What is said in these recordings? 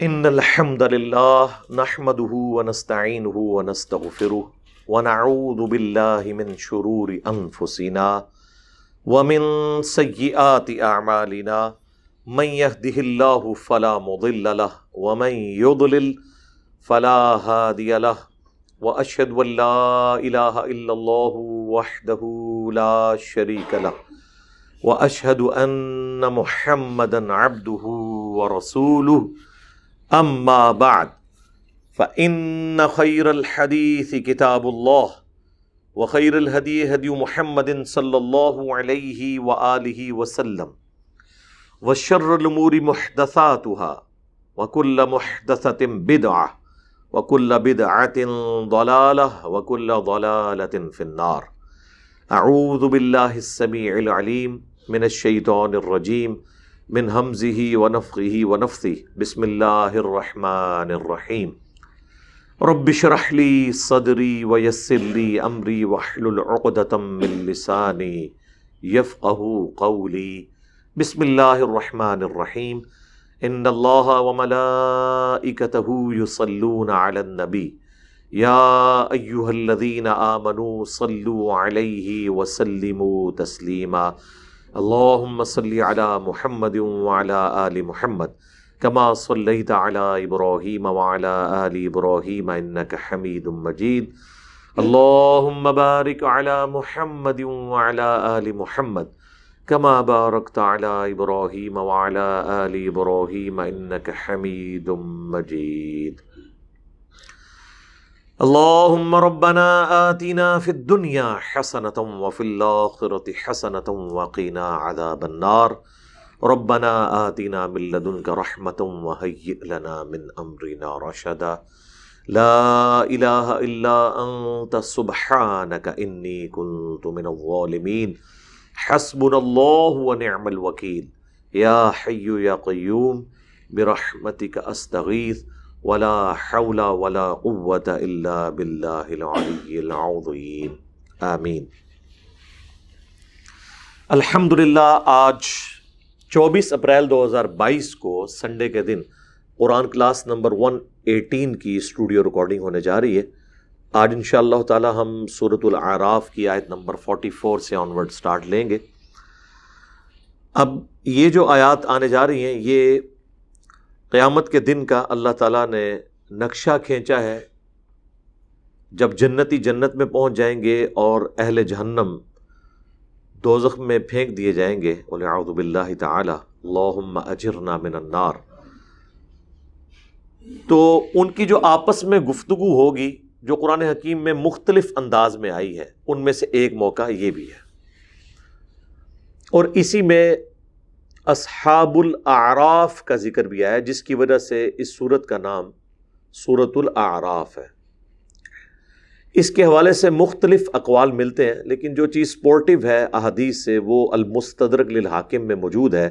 ان الحمد لله نحمده ونستعينه ونستغفره ونعوذ بالله من شرور انفسنا ومن سيئات اعمالنا من يهده الله فلا مضل له ومن يضلل فلا هادي له واشهد ان لا اله الا الله وحده لا شريك له واشهد ان محمدا عبده ورسوله اما بعد فان خير الحديث كتاب الله وخير الهدي هدي محمد صلى الله عليه واله وسلم وشر الامور محدثاتها وكل محدثة بدعة وكل بدعة ضلالة وكل ضلالة في النار. اعوذ بالله السميع العليم من الشيطان الرجيم من همزه ونفخه ونفثه. بسم الله الرحمن الرحيم. رب اشرح لي صدري ويسر لي امري واحلل عقدة من لساني يفقهوا قولي. بسم الله الرحمن الرحيم. ان الله وملائكته يصلون على النبي يا ايها الذين آمنوا صلوا عليه وسلموا تسليما. اللهم صل على محمد وعلى آل محمد كما صليت على إبراهيم وعلى آل إبراهيم إنك حميد مجيد. اللهم بارك على محمد وعلى آل محمد كما باركت على إبراهيم وعلى آل إبراهيم إنك حميد مجيد. اللهم ربنا آتنا في الدنيا حسنة وفي الآخرة حسنة وقنا عذاب النار. ربنا آتنا من لدنك رحمة وهيئ لنا من أمرنا رشدا. لا إله إلا أنت سبحانك إني كنت من الظالمين. حسبنا الله ونعم الوكيل. يا حي يا قيوم برحمتك أستغيث ولا حول ولا قوة الا بالله العلی العظیم. آمین. الحمدللہ آج 24 اپریل 2022 کو سنڈے کے دن قرآن کلاس نمبر 118 کی اسٹوڈیو ریکارڈنگ ہونے جا رہی ہے. آج انشاءاللہ تعالی ہم سورۃ الاعراف کی آیت نمبر 44 سے آنورڈ سٹارٹ لیں گے. اب یہ جو آیات آنے جا رہی ہیں یہ قیامت کے دن کا اللہ تعالیٰ نے نقشہ کھینچا ہے. جب جنتی جنت میں پہنچ جائیں گے اور اہل جہنم دوزخ میں پھینک دیے جائیں گے. وَلَعُوذُ بِاللَّهِ تَعَالَى اللَّهُمَّ أَجِرْنَا مِنَ النَّارِ. تو ان کی جو آپس میں گفتگو ہوگی جو قرآن حکیم میں مختلف انداز میں آئی ہے ان میں سے ایک موقع یہ بھی ہے. اور اسی میں اصحاب الاعراف کا ذکر بھی آیا جس کی وجہ سے اس سورت کا نام سورۃ الاعراف ہے. اس کے حوالے سے مختلف اقوال ملتے ہیں لیکن جو چیز سپورٹیو ہے احادیث سے وہ المستدرک للحاکم میں موجود ہے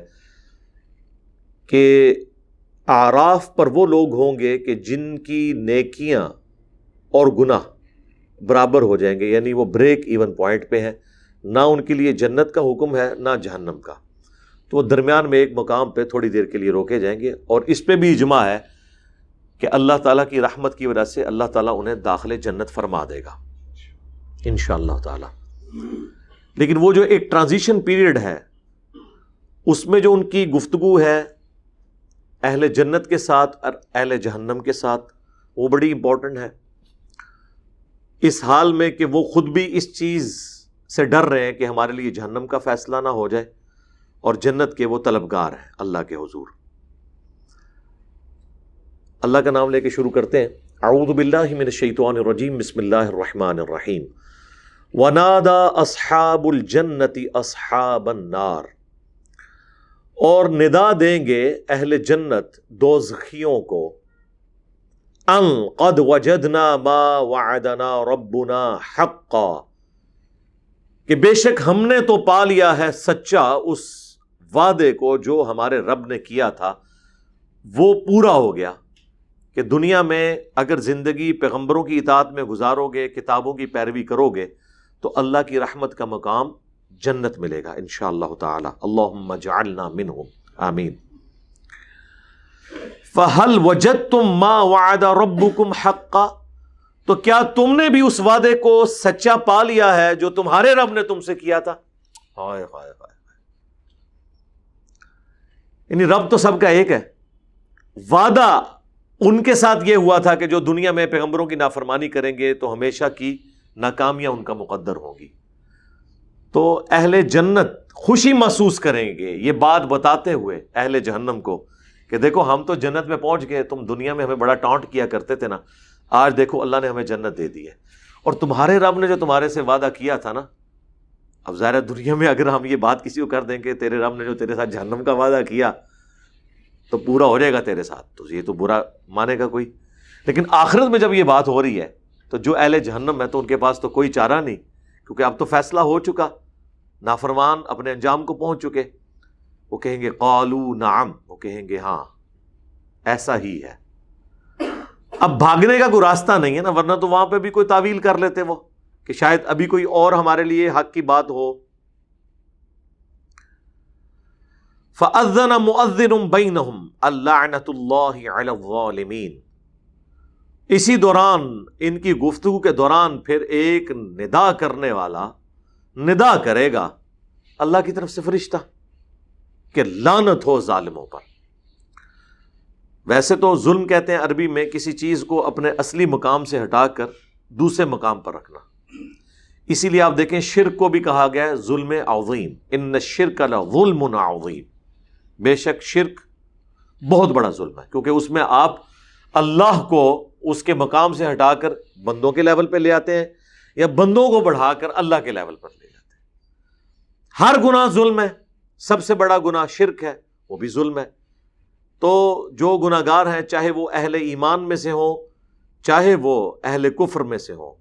کہ اعراف پر وہ لوگ ہوں گے کہ جن کی نیکیاں اور گناہ برابر ہو جائیں گے، یعنی وہ بریک ایون پوائنٹ پہ ہیں. نہ ان کے لیے جنت کا حکم ہے نہ جہنم کا، تو وہ درمیان میں ایک مقام پہ تھوڑی دیر کے لیے روکے جائیں گے. اور اس پہ بھی اجماع ہے کہ اللہ تعالیٰ کی رحمت کی وجہ سے اللہ تعالیٰ انہیں داخل جنت فرما دے گا انشاءاللہ تعالیٰ. لیکن وہ جو ایک ٹرانزیشن پیریڈ ہے اس میں جو ان کی گفتگو ہے اہل جنت کے ساتھ اور اہل جہنم کے ساتھ وہ بڑی امپورٹنٹ ہے. اس حال میں کہ وہ خود بھی اس چیز سے ڈر رہے ہیں کہ ہمارے لیے جہنم کا فیصلہ نہ ہو جائے اور جنت کے وہ طلبگار ہیں اللہ کے حضور. اللہ کا نام لے کے شروع کرتے ہیں. اعوذ باللہ من الشیطان الرجیم. بسم اللہ الرحمن الرحیم. وَنَادَى أَصْحَابُ الْجَنَّةِ أَصْحَابَ النَّارِ. اور ندا دیں گے اہل جنت دوزخیوں کو ان قد وجدنا ما وعدنا ربنا حقا، کہ بے شک ہم نے تو پا لیا ہے سچا اس وعدے کو جو ہمارے رب نے کیا تھا وہ پورا ہو گیا. کہ دنیا میں اگر زندگی پیغمبروں کی اطاعت میں گزارو گے، کتابوں کی پیروی کرو گے تو اللہ کی رحمت کا مقام جنت ملے گا انشاءاللہ تعالی. اللہم اجعلنا منہم. آمین. فَهَلْ وَجَدْتُمْ مَا وَعَدَ رَبُّكُمْ حَقًّا، تو کیا تم نے بھی اس وعدے کو سچا پا لیا ہے جو تمہارے رب نے تم سے کیا تھا؟ ہائے ہائے ہائے، یعنی رب تو سب کا ایک ہے، وعدہ ان کے ساتھ یہ ہوا تھا کہ جو دنیا میں پیغمبروں کی نافرمانی کریں گے تو ہمیشہ کی ناکامیاں ان کا مقدر ہوگی. تو اہل جنت خوشی محسوس کریں گے یہ بات بتاتے ہوئے اہل جہنم کو کہ دیکھو ہم تو جنت میں پہنچ گئے، تم دنیا میں ہمیں بڑا ٹانٹ کیا کرتے تھے نا، آج دیکھو اللہ نے ہمیں جنت دے دی ہے. اور تمہارے رب نے جو تمہارے سے وعدہ کیا تھا نا، اب ظاہر ہے دنیا میں اگر ہم یہ بات کسی کو کر دیں کہ تیرے رب نے جو تیرے ساتھ جہنم کا وعدہ کیا تو پورا ہو جائے گا تیرے ساتھ، تو یہ تو برا مانے گا کوئی. لیکن آخرت میں جب یہ بات ہو رہی ہے تو جو اہل جہنم ہے تو ان کے پاس تو کوئی چارہ نہیں، کیونکہ اب تو فیصلہ ہو چکا، نافرمان اپنے انجام کو پہنچ چکے. وہ کہیں گے قالوا نعم، وہ کہیں گے ہاں ایسا ہی ہے. اب بھاگنے کا کوئی راستہ نہیں ہے نا، ورنہ تو وہاں پہ بھی کوئی تعویل کر لیتے وہ کہ شاید ابھی کوئی اور ہمارے لیے حق کی بات ہو. فَأَذَّنَ مُؤَذِّنٌ بَيْنَهُمْ اللَّعْنَةُ اللَّهِ عَلَى الظَّالِمِينَ. اسی دوران، ان کی گفتگو کے دوران، پھر ایک ندا کرنے والا ندا کرے گا اللہ کی طرف سے فرشتہ کہ لعنت ہو ظالموں پر. ویسے تو ظلم کہتے ہیں عربی میں کسی چیز کو اپنے اصلی مقام سے ہٹا کر دوسرے مقام پر رکھنا. اسی لیے آپ دیکھیں شرک کو بھی کہا گیا ہے ظلم عظیم، ان الشرک لظلم عظیم. بے شک شرک بہت بڑا ظلم ہے، کیونکہ اس میں آپ اللہ کو اس کے مقام سے ہٹا کر بندوں کے لیول پہ لے آتے ہیں یا بندوں کو بڑھا کر اللہ کے لیول پر لے جاتے ہیں. ہر گناہ ظلم ہے، سب سے بڑا گناہ شرک ہے، وہ بھی ظلم ہے. تو جو گناہ گار ہیں، چاہے وہ اہل ایمان میں سے ہوں چاہے وہ اہل کفر میں سے ہوں،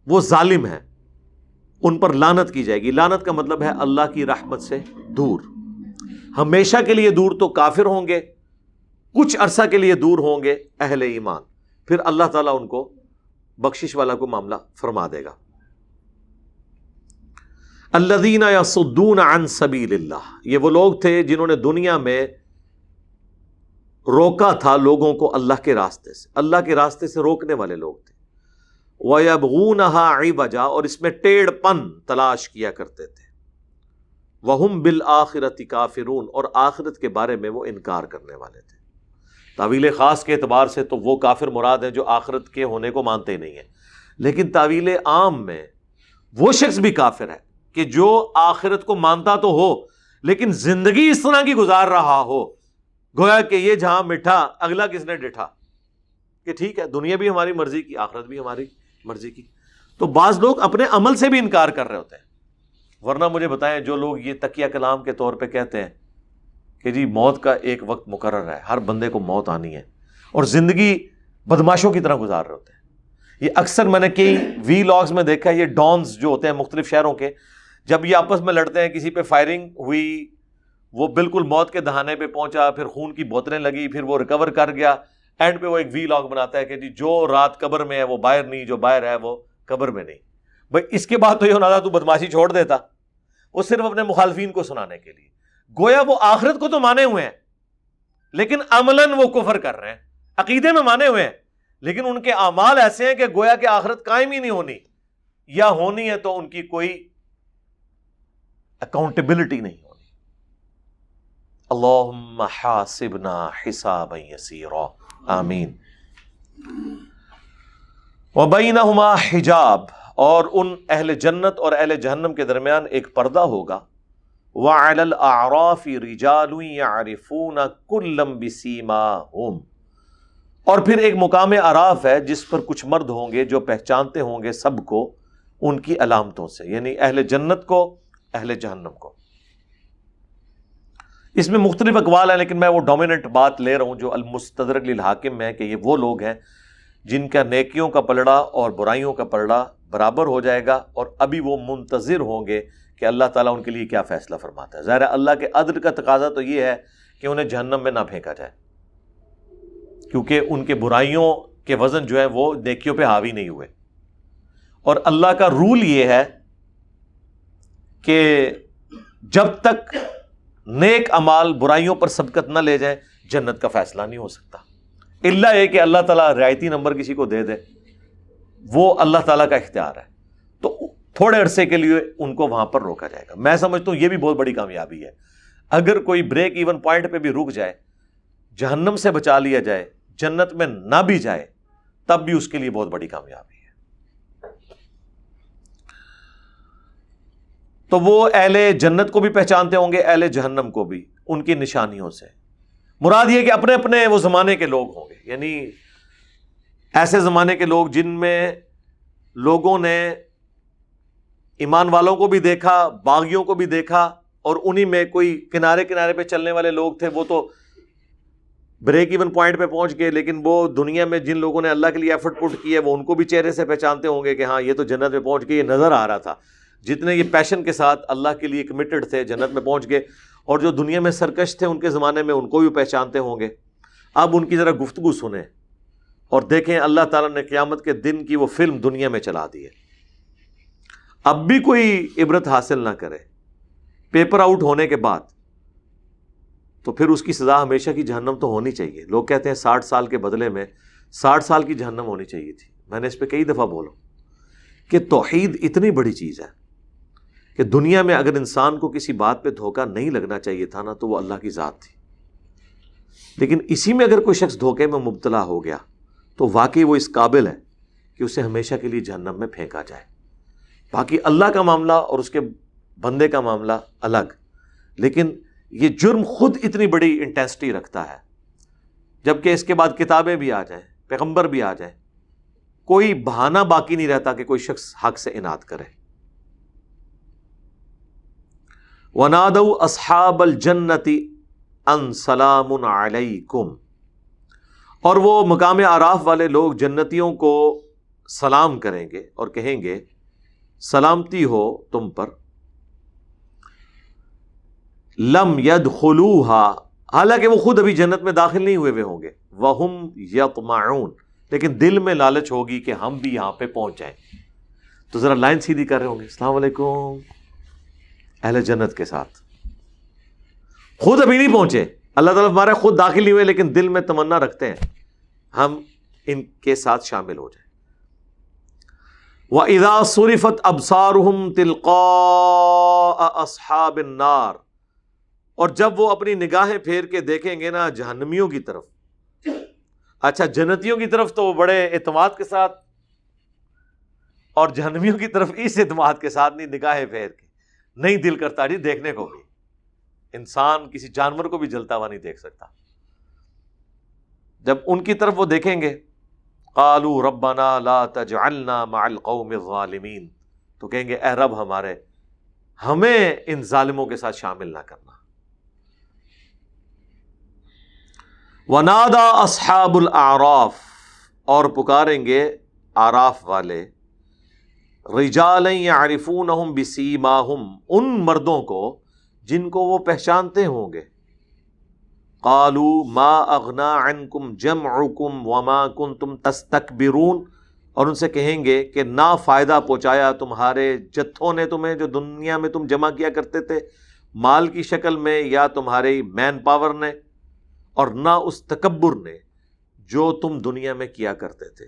وہ ظالم ہیں، ان پر لعنت کی جائے گی. لعنت کا مطلب ہے اللہ کی رحمت سے دور، ہمیشہ کے لیے دور. تو کافر ہوں گے، کچھ عرصہ کے لیے دور ہوں گے اہل ایمان، پھر اللہ تعالیٰ ان کو بخشش والا کو معاملہ فرما دے گا. الذین یصدون عن سبیل اللہ، یہ وہ لوگ تھے جنہوں نے دنیا میں روکا تھا لوگوں کو اللہ کے راستے سے، اللہ کے راستے سے روکنے والے لوگ تھے. وَيَبْغُونَهَا عِوَجًا، اور اس میں ٹیڑھ پن تلاش کیا کرتے تھے. وَهُمْ بِالْآخِرَةِ كَافِرُونَ، اور آخرت کے بارے میں وہ انکار کرنے والے تھے. تعویل خاص کے اعتبار سے تو وہ کافر مراد ہیں جو آخرت کے ہونے کو مانتے نہیں ہیں، لیکن تعویل عام میں وہ شخص بھی کافر ہے کہ جو آخرت کو مانتا تو ہو لیکن زندگی اس طرح کی گزار رہا ہو گویا کہ یہ جہاں مٹھا اگلا کس نے ڈٹھا، کہ ٹھیک ہے دنیا بھی ہماری مرضی کی، آخرت بھی ہماری مرضی کی. تو بعض لوگ اپنے عمل سے بھی انکار کر رہے ہوتے ہیں. ورنہ مجھے بتائیں جو لوگ یہ تکیہ کلام کے طور پہ کہتے ہیں کہ جی موت کا ایک وقت مقرر ہے، ہر بندے کو موت آنی ہے، اور زندگی بدماشوں کی طرح گزار رہے ہوتے ہیں. یہ اکثر میں نے کئی وی لاگز میں دیکھا ہے، یہ ڈانز جو ہوتے ہیں مختلف شہروں کے، جب یہ آپس میں لڑتے ہیں، کسی پہ فائرنگ ہوئی، وہ بالکل موت کے دہانے پہ پہنچا، پھر خون کی بوتلیں لگی، پھر وہ ریکور کر گیا، اینڈ پہ وہ ایک وی لاگ بناتا ہے کہ جی جو رات قبر میں ہے وہ باہر نہیں، جو باہر ہے وہ قبر میں نہیں. بھائی اس کے بعد تو یہ ہونا تھا تو بدماشی چھوڑ دیتا، وہ صرف اپنے مخالفین کو سنانے کے لیے. گویا وہ آخرت کو تو مانے ہوئے ہیں لیکن عملاً وہ کفر کر رہے ہیں. عقیدے میں مانے ہوئے ہیں لیکن ان کے اعمال ایسے ہیں کہ گویا کہ آخرت قائم ہی نہیں ہونی، یا ہونی ہے تو ان کی کوئی اکاؤنٹیبلٹی نہیں ہونی. اللہم حاسبنا حسابا یسیرا، آمین. وبینہما حجاب، اور ان اہل جنت اور اہل جہنم کے درمیان ایک پردہ ہوگا. وعلی الاعراف رجال یعرفون کلا بسیماہم، اور پھر ایک مقام اعراف ہے جس پر کچھ مرد ہوں گے جو پہچانتے ہوں گے سب کو ان کی علامتوں سے، یعنی اہل جنت کو، اہل جہنم کو. اس میں مختلف اقوال ہیں لیکن میں وہ ڈومیننٹ بات لے رہا ہوں جو المستدرک للحاکم ہے کہ یہ وہ لوگ ہیں جن کا نیکیوں کا پلڑا اور برائیوں کا پلڑا برابر ہو جائے گا، اور ابھی وہ منتظر ہوں گے کہ اللہ تعالیٰ ان کے لیے کیا فیصلہ فرماتا ہے. ظاہر ہے اللہ کے عدل کا تقاضا تو یہ ہے کہ انہیں جہنم میں نہ پھینکا جائے، کیونکہ ان کے برائیوں کے وزن جو ہے وہ نیکیوں پہ حاوی نہیں ہوئے. اور اللہ کا رول یہ ہے کہ جب تک نیک اعمال برائیوں پر سبقت نہ لے جائیں جنت کا فیصلہ نہیں ہو سکتا، الا یہ کہ اللہ تعالیٰ رعایتی نمبر کسی کو دے دے، وہ اللہ تعالیٰ کا اختیار ہے، تو تھوڑے عرصے کے لیے ان کو وہاں پر روکا جائے گا۔ میں سمجھتا ہوں یہ بھی بہت بڑی کامیابی ہے، اگر کوئی بریک ایون پوائنٹ پہ بھی رک جائے، جہنم سے بچا لیا جائے، جنت میں نہ بھی جائے، تب بھی اس کے لیے بہت بڑی کامیابی ہے۔ تو وہ اہل جنت کو بھی پہچانتے ہوں گے، اہل جہنم کو بھی، ان کی نشانیوں سے۔ مراد یہ کہ اپنے اپنے وہ زمانے کے لوگ ہوں گے، یعنی ایسے زمانے کے لوگ جن میں لوگوں نے ایمان والوں کو بھی دیکھا، باغیوں کو بھی دیکھا، اور انہی میں کوئی کنارے کنارے پہ چلنے والے لوگ تھے، وہ تو بریک ایون پوائنٹ پہ پہنچ گئے، لیکن وہ دنیا میں جن لوگوں نے اللہ کے لیے ایفرٹ پٹ کی ہے، وہ ان کو بھی چہرے سے پہچانتے ہوں گے کہ ہاں یہ تو جنت میں پہنچ گئے، یہ نظر آ رہا تھا۔ جتنے یہ پیشن کے ساتھ اللہ کے لیے کمیٹڈ تھے، جنت میں پہنچ گئے، اور جو دنیا میں سرکش تھے ان کے زمانے میں، ان کو بھی پہچانتے ہوں گے۔ اب ان کی ذرا گفتگو سنیں اور دیکھیں اللہ تعالیٰ نے قیامت کے دن کی وہ فلم دنیا میں چلا دی ہے۔ اب بھی کوئی عبرت حاصل نہ کرے پیپر آؤٹ ہونے کے بعد، تو پھر اس کی سزا ہمیشہ کی جہنم تو ہونی چاہیے۔ لوگ کہتے ہیں 60 سال کے بدلے میں 60 سال کی جہنم ہونی چاہیے تھی۔ میں نے اس پہ کئی دفعہ بولا کہ توحید اتنی بڑی چیز ہے کہ دنیا میں اگر انسان کو کسی بات پہ دھوکہ نہیں لگنا چاہیے تھا نا، تو وہ اللہ کی ذات تھی، لیکن اسی میں اگر کوئی شخص دھوکے میں مبتلا ہو گیا تو واقعی وہ اس قابل ہے کہ اسے ہمیشہ کے لیے جہنم میں پھینکا جائے۔ باقی اللہ کا معاملہ اور اس کے بندے کا معاملہ الگ، لیکن یہ جرم خود اتنی بڑی انٹینسٹی رکھتا ہے، جبکہ اس کے بعد کتابیں بھی آ جائیں، پیغمبر بھی آ جائیں، کوئی بہانہ باقی نہیں رہتا کہ کوئی شخص حق سے اناد کرے۔ وَنَادَوْا أَصْحَابَ الْجَنَّةِ أَنْ سَلَامٌ عَلَيْكُمْ، اور وہ مقام اعراف والے لوگ جنتیوں کو سلام کریں گے اور کہیں گے سلامتی ہو تم پر۔ لم يدخلوها، حالانکہ وہ خود ابھی جنت میں داخل نہیں ہوئے ہوں گے، وَهُمْ يَطْمَعُونَ، لیکن دل میں لالچ ہوگی کہ ہم بھی یہاں پہ پہنچ جائیں۔ تو ذرا لائن سیدھی کر رہے ہوں گے، السلام علیکم، اہل جنت کے ساتھ خود ابھی نہیں پہنچے، اللہ تعالیٰ ہمارے خود داخل نہیں ہوئے، لیکن دل میں تمنا رکھتے ہیں ہم ان کے ساتھ شامل ہو جائیں۔ وَإِذَا صُرِفَتْ أَبْصَارُهُمْ تِلْقَاءَ أَصْحَابِ النَّارِ، اور جب وہ اپنی نگاہیں پھیر کے دیکھیں گے نا جہنمیوں کی طرف، اچھا جنتیوں کی طرف تو وہ بڑے اعتماد کے ساتھ، اور جہنمیوں کی طرف اس اعتماد کے ساتھ نہیں، نگاہیں پھیر کے نہیں دل کرتا جی دیکھنے کو بھی، انسان کسی جانور کو بھی جلتا ہوا نہیں دیکھ سکتا۔ جب ان کی طرف وہ دیکھیں گے، قالوا ربنا لا تجعلنا مع القوم الظالمین، تو کہیں گے اے رب ہمارے، ہمیں ان ظالموں کے ساتھ شامل نہ کرنا۔ ونادى اصحاب الاعراف، اور پکاریں گے اعراف والے، رجالا يعرفونهم بسیماہم، ان مردوں کو جن کو وہ پہچانتے ہوں گے۔ قالوا ما اغنى عنكم جمعكم وما كنتم تستكبرون، اور ان سے کہیں گے کہ نہ فائدہ پہنچایا تمہارے جتھوں نے تمہیں، جو دنیا میں تم جمع کیا کرتے تھے مال کی شکل میں یا تمہارے مین پاور نے، اور نہ اس تکبر نے جو تم دنیا میں کیا کرتے تھے۔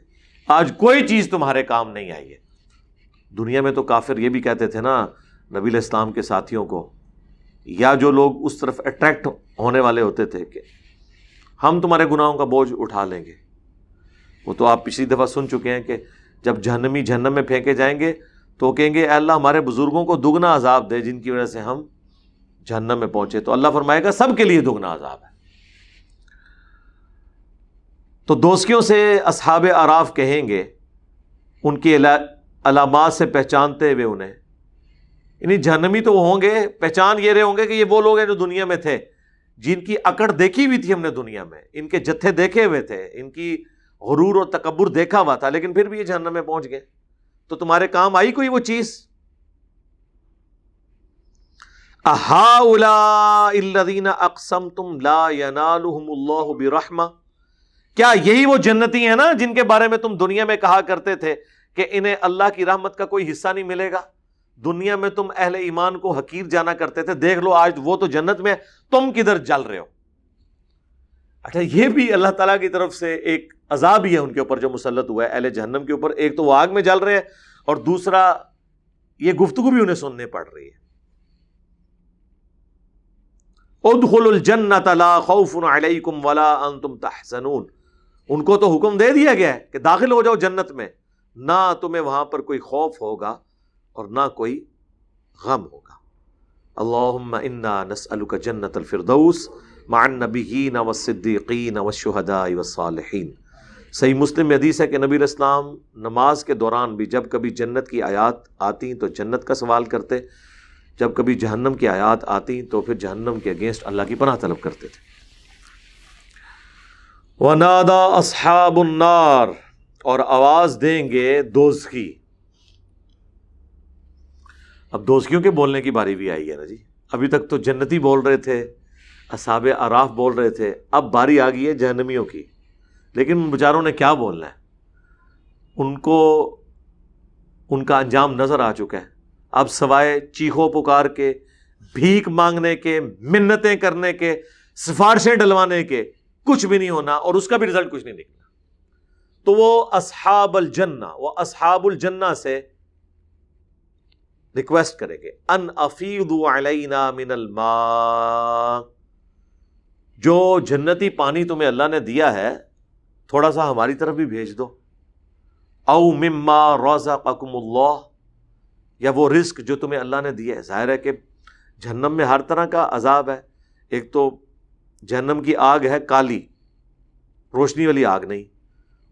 آج کوئی چیز تمہارے کام نہیں آئی ہے۔ دنیا میں تو کافر یہ بھی کہتے تھے نا نبی علیہ السلام کے ساتھیوں کو، یا جو لوگ اس طرف اٹریکٹ ہونے والے ہوتے تھے، کہ ہم تمہارے گناہوں کا بوجھ اٹھا لیں گے۔ وہ تو آپ پچھلی دفعہ سن چکے ہیں کہ جب جہنمی جہنم میں پھینکے جائیں گے تو کہیں گے اے اللہ ہمارے بزرگوں کو دگنا عذاب دے جن کی وجہ سے ہم جہنم میں پہنچے، تو اللہ فرمائے گا سب کے لیے دگنا عذاب ہے۔ تو دوستیوں سے اصحاب اعراف کہیں گے، ان کی علامات سے پہچانتے ہوئے انہیں، یعنی جہنمی تو وہ ہوں گے، پہچان یہ رہے ہوں گے کہ یہ وہ لوگ ہیں جو دنیا میں تھے، جن کی اکڑ دیکھی ہوئی تھی ہم نے دنیا میں، ان کے جتھے دیکھے ہوئے تھے، ان کی غرور اور تکبر دیکھا ہوا تھا، لیکن پھر بھی یہ جہنم میں پہنچ گئے، تو تمہارے کام آئی کوئی وہ چیز؟ اہؤلاء الذین اقسمتم لا ینالهم اللہ برحمہ، کیا یہی وہ جنتی ہیں نا جن کے بارے میں تم دنیا میں کہا کرتے تھے کہ انہیں اللہ کی رحمت کا کوئی حصہ نہیں ملے گا؟ دنیا میں تم اہل ایمان کو حقیر جانا کرتے تھے، دیکھ لو آج وہ تو جنت میں، تم کدھر جل رہے ہو؟ اچھا یہ بھی اللہ تعالیٰ کی طرف سے ایک عذاب ہی ہے ان کے اوپر جو مسلط ہوا ہے اہل جہنم کے اوپر. ایک تو وہ آگ میں جل رہے ہیں اور دوسرا یہ گفتگو بھی انہیں سننے پڑ رہی ہے. ادخلوا الجنۃ لا خوف علیکم ولا انتم تحزنون. ان کو تو حکم دے دیا گیا ہے کہ داخل ہو جاؤ جنت میں, نہ تمہیں وہاں پر کوئی خوف ہوگا اور نہ کوئی غم ہوگا. اللہم انا نسألک جنت الفردوس مع النبیین والصدیقین والشہداء والصالحین. صحیح مسلم میں حدیث ہے کہ نبی علیہ السلام نماز کے دوران بھی جب کبھی جنت کی آیات آتی تو جنت کا سوال کرتے, جب کبھی جہنم کی آیات آتی تو پھر جہنم کے اگینسٹ اللہ کی پناہ طلب کرتے تھے. وَنَادَى أَصْحَابُ النَّارِ, اور آواز دیں گے دوزخی. اب دوزخیوں کے بولنے کی باری بھی آئی ہے نا جی. ابھی تک تو جنتی بول رہے تھے, اصحاب اعراف بول رہے تھے, اب باری آ گئی ہے جہنمیوں کی. لیکن ان بیچاروں نے کیا بولنا ہے, ان کو ان کا انجام نظر آ چکا ہے. اب سوائے چیخو پکار کے, بھیک مانگنے کے, منتیں کرنے کے, سفارشیں ڈلوانے کے کچھ بھی نہیں ہونا, اور اس کا بھی رزلٹ کچھ نہیں نکلا. تو وہ اصحاب الجنہ, وہ اصحاب الجنہ سے ریکویسٹ کریں گے ان افیضوا علینا من الماء, جو جنتی پانی تمہیں اللہ نے دیا ہے تھوڑا سا ہماری طرف بھی بھیج دو. او مما رزقکم اللہ, یا وہ رزق جو تمہیں اللہ نے دیا ہے. ظاہر ہے کہ جہنم میں ہر طرح کا عذاب ہے. ایک تو جہنم کی آگ ہے کالی, روشنی والی آگ نہیں,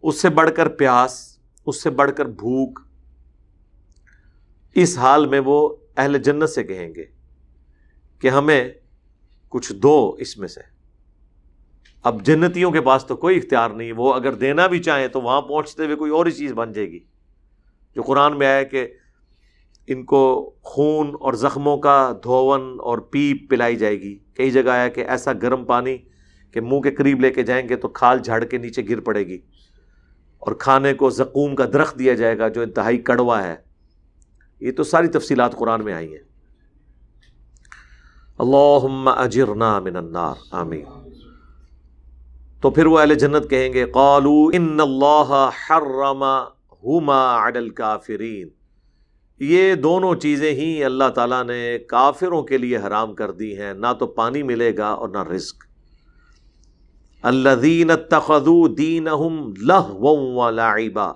اس سے بڑھ کر پیاس, اس سے بڑھ کر بھوک. اس حال میں وہ اہل جنت سے کہیں گے کہ ہمیں کچھ دو اس میں سے. اب جنتیوں کے پاس تو کوئی اختیار نہیں, وہ اگر دینا بھی چاہیں تو وہاں پہنچتے ہوئے کوئی اور ہی چیز بن جائے گی. جو قرآن میں آیا کہ ان کو خون اور زخموں کا دھون اور پیپ پلائی جائے گی. کئی جگہ آیا کہ ایسا گرم پانی کہ منہ کے قریب لے کے جائیں گے تو کھال جھاڑ کے نیچے گر پڑے گی, اور کھانے کو زقوم کا درخت دیا جائے گا جو انتہائی کڑوا ہے. یہ تو ساری تفصیلات قرآن میں آئی ہیں. اللہم اجرنا من النار, آمین. تو پھر وہ اہل جنت کہیں گے قالوا ان اللہ حرمہما علی الکافرین, یہ دونوں چیزیں ہی اللہ تعالیٰ نے کافروں کے لیے حرام کر دی ہیں, نہ تو پانی ملے گا اور نہ رزق. الذین اتخذوا دینہم لہوا ولعبا,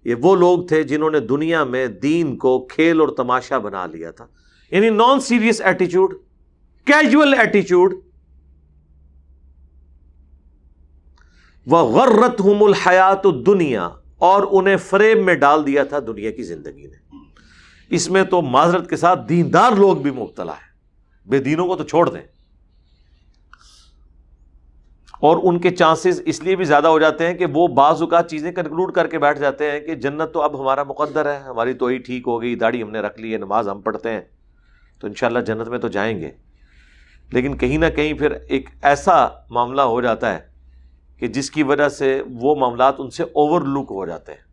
یہ وہ لوگ تھے جنہوں نے دنیا میں دین کو کھیل اور تماشا بنا لیا تھا, یعنی نان سیریس ایٹیچیوڈ, کیجول ایٹیچیوڈ. وغرتہم الحیات الدنیا, اور انہیں فریب میں ڈال دیا تھا دنیا کی زندگی نے. اس میں تو معذرت کے ساتھ دیندار لوگ بھی مبتلا ہیں, بے دینوں کو تو چھوڑ دیں. اور ان کے چانسز اس لیے بھی زیادہ ہو جاتے ہیں کہ وہ بعض اوقات چیزیں کنکلوڈ کر کے بیٹھ جاتے ہیں کہ جنت تو اب ہمارا مقدر ہے, ہماری تو ہی ٹھیک ہو گئی, داڑھی ہم نے رکھ لی ہے, نماز ہم پڑھتے ہیں, تو انشاءاللہ جنت میں تو جائیں گے. لیکن کہیں نہ کہیں پھر ایک ایسا معاملہ ہو جاتا ہے کہ جس کی وجہ سے وہ معاملات ان سے اوور لک ہو جاتے ہیں.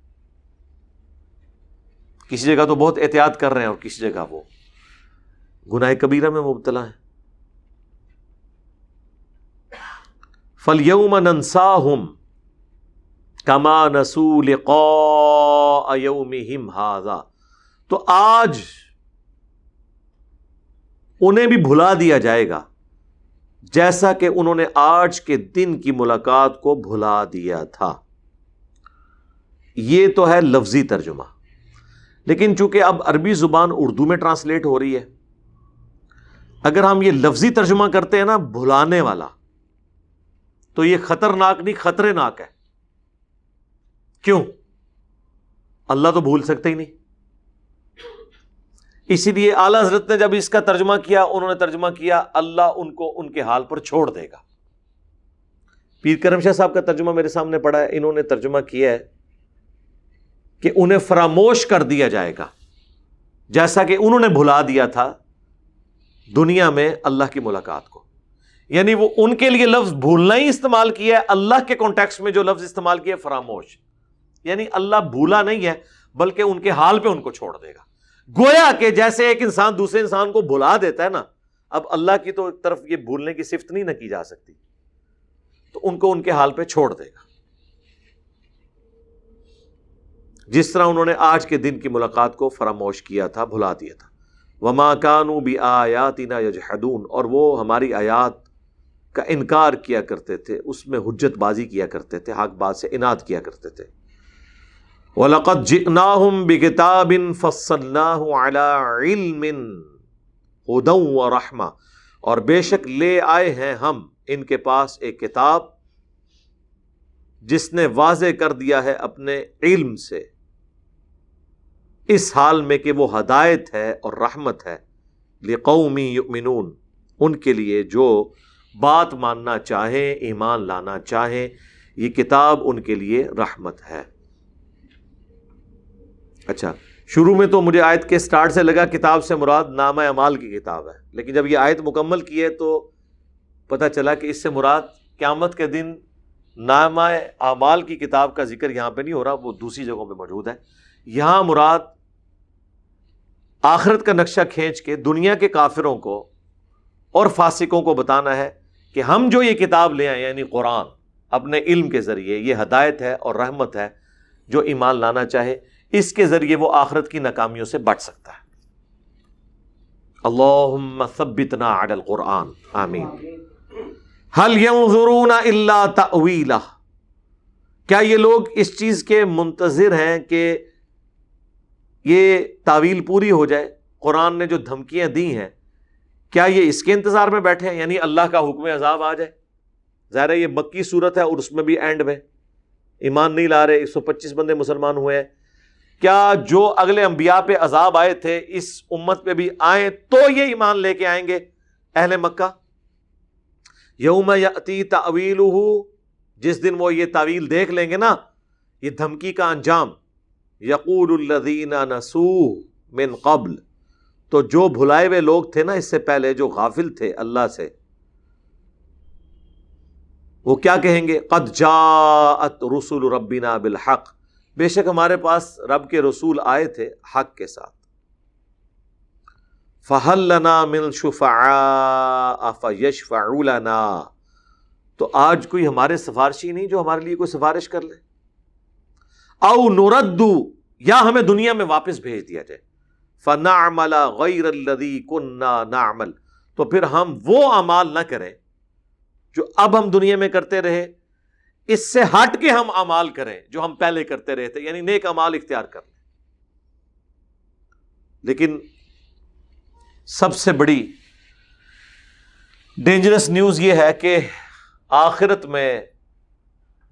کسی جگہ تو بہت احتیاط کر رہے ہیں اور کسی جگہ وہ گناہ کبیرہ میں مبتلا ہیں. فَالْيَوْمَ نَنْسَاهُمْ كَمَا نَسُوا لِقَاءَ يَوْمِهِمْ هَذَا, تو آج انہیں بھی بھلا دیا جائے گا جیسا کہ انہوں نے آج کے دن کی ملاقات کو بھلا دیا تھا. یہ تو ہے لفظی ترجمہ, لیکن چونکہ اب عربی زبان اردو میں ٹرانسلیٹ ہو رہی ہے, اگر ہم یہ لفظی ترجمہ کرتے ہیں نا بھلانے والا, تو یہ خطرناک نہیں خطرے ناک ہے. کیوں؟ اللہ تو بھول سکتے ہی نہیں. اسی لیے اعلیٰ حضرت نے جب اس کا ترجمہ کیا, انہوں نے ترجمہ کیا اللہ ان کو ان کے حال پر چھوڑ دے گا. پیر کرم شاہ صاحب کا ترجمہ میرے سامنے پڑا ہے, انہوں نے ترجمہ کیا ہے کہ انہیں فراموش کر دیا جائے گا جیسا کہ انہوں نے بھلا دیا تھا دنیا میں اللہ کی ملاقات کو. یعنی وہ ان کے لیے لفظ بھولنا ہی استعمال کیا ہے, اللہ کے کانٹیکسٹ میں جو لفظ استعمال کیا ہے فراموش, یعنی اللہ بھولا نہیں ہے بلکہ ان کے حال پہ ان کو چھوڑ دے گا. گویا کہ جیسے ایک انسان دوسرے انسان کو بھلا دیتا ہے نا, اب اللہ کی تو طرف یہ بھولنے کی صفت نہیں نہ کی جا سکتی. تو ان کو ان کے حال پہ چھوڑ دے گا، جس طرح انہوں نے آج کے دن کی ملاقات کو فراموش کیا تھا، بھلا دیا تھا۔ وما كانوا بآياتنا يجحدون، اور وہ ہماری آیات کا انکار کیا کرتے تھے، اس میں حجت بازی کیا کرتے تھے، حق بات سے اناد کیا کرتے تھے۔ وَلَقَدْ جِئْنَاهُمْ بِكِتَابٍ فَصَّلْنَاهُ عَلَىٰ عِلْمٍ هُدًى وَرَحْمَةً، اور بے شک لے آئے ہیں ہم ان کے پاس ایک کتاب جس نے واضح کر دیا ہے اپنے علم سے، اس حال میں کہ وہ ہدایت ہے اور رحمت ہے، لِقَوْمٍ يُؤْمِنُونَ، ان کے لیے جو بات ماننا چاہیں، ایمان لانا چاہیں، یہ کتاب ان کے لیے رحمت ہے۔ اچھا، شروع میں تو مجھے آیت کے سٹارٹ سے لگا کتاب سے مراد نامہ اعمال کی کتاب ہے، لیکن جب یہ آیت مکمل کی ہے تو پتہ چلا کہ اس سے مراد قیامت کے دن نامہ اعمال کی کتاب کا ذکر یہاں پہ نہیں ہو رہا، وہ دوسری جگہوں پہ موجود ہے۔ یہاں مراد آخرت کا نقشہ کھینچ کے دنیا کے کافروں کو اور فاسقوں کو بتانا ہے کہ ہم جو یہ کتاب لے آئے یعنی قرآن اپنے علم کے ذریعے، یہ ہدایت ہے اور رحمت ہے، جو ایمان لانا چاہے اس کے ذریعے وہ آخرت کی ناکامیوں سے بچ سکتا ہے۔ اللہم ثبتنا علی القرآن، آمین۔ هل ينظرون الا تأویلہ، کیا یہ لوگ اس چیز کے منتظر ہیں کہ یہ تعویل پوری ہو جائے؟ قرآن نے جو دھمکیاں دی ہیں، کیا یہ اس کے انتظار میں بیٹھے ہیں، یعنی اللہ کا حکم عذاب آ جائے؟ ظاہر ہے یہ مکی صورت ہے اور اس میں بھی اینڈ میں ایمان نہیں لا رہے، 125 بندے مسلمان ہوئے ہیں۔ کیا جو اگلے انبیاء پہ عذاب آئے تھے اس امت پہ بھی آئیں تو یہ ایمان لے کے آئیں گے اہل مکہ؟ یوم یأتی تأویلہ، جس دن وہ یہ تعویل دیکھ لیں گے نا، یہ دھمکی کا انجام، یقول الذین نسوہ من قبل، تو جو بھلائے ہوئے لوگ تھے نا اس سے پہلے، جو غافل تھے اللہ سے، وہ کیا کہیں گے؟ قد جاءت رسل ربنا بالحق، بے شک ہمارے پاس رب کے رسول آئے تھے حق کے ساتھ۔ فَهَلْ لَنَا مِن شُفَعَاءَ فَيَشْفَعُوا لَنَا، تو آج کوئی ہمارے سفارشی نہیں جو ہمارے لیے کوئی سفارش کر لے؟ اَوْ نُرَدُّ، یا ہمیں دنیا میں واپس بھیج دیا جائے، فَنَعْمَلَ غَيْرَ الَّذِي كُنَّا نَعْمَلُ، تو پھر ہم وہ اعمال نہ کریں جو اب ہم دنیا میں کرتے رہے، اس سے ہٹ کے ہم اعمال کریں جو ہم پہلے کرتے رہے تھے، یعنی نیک اعمال اختیار کر لیں۔ لیکن سب سے بڑی ڈینجرس نیوز یہ ہے کہ آخرت میں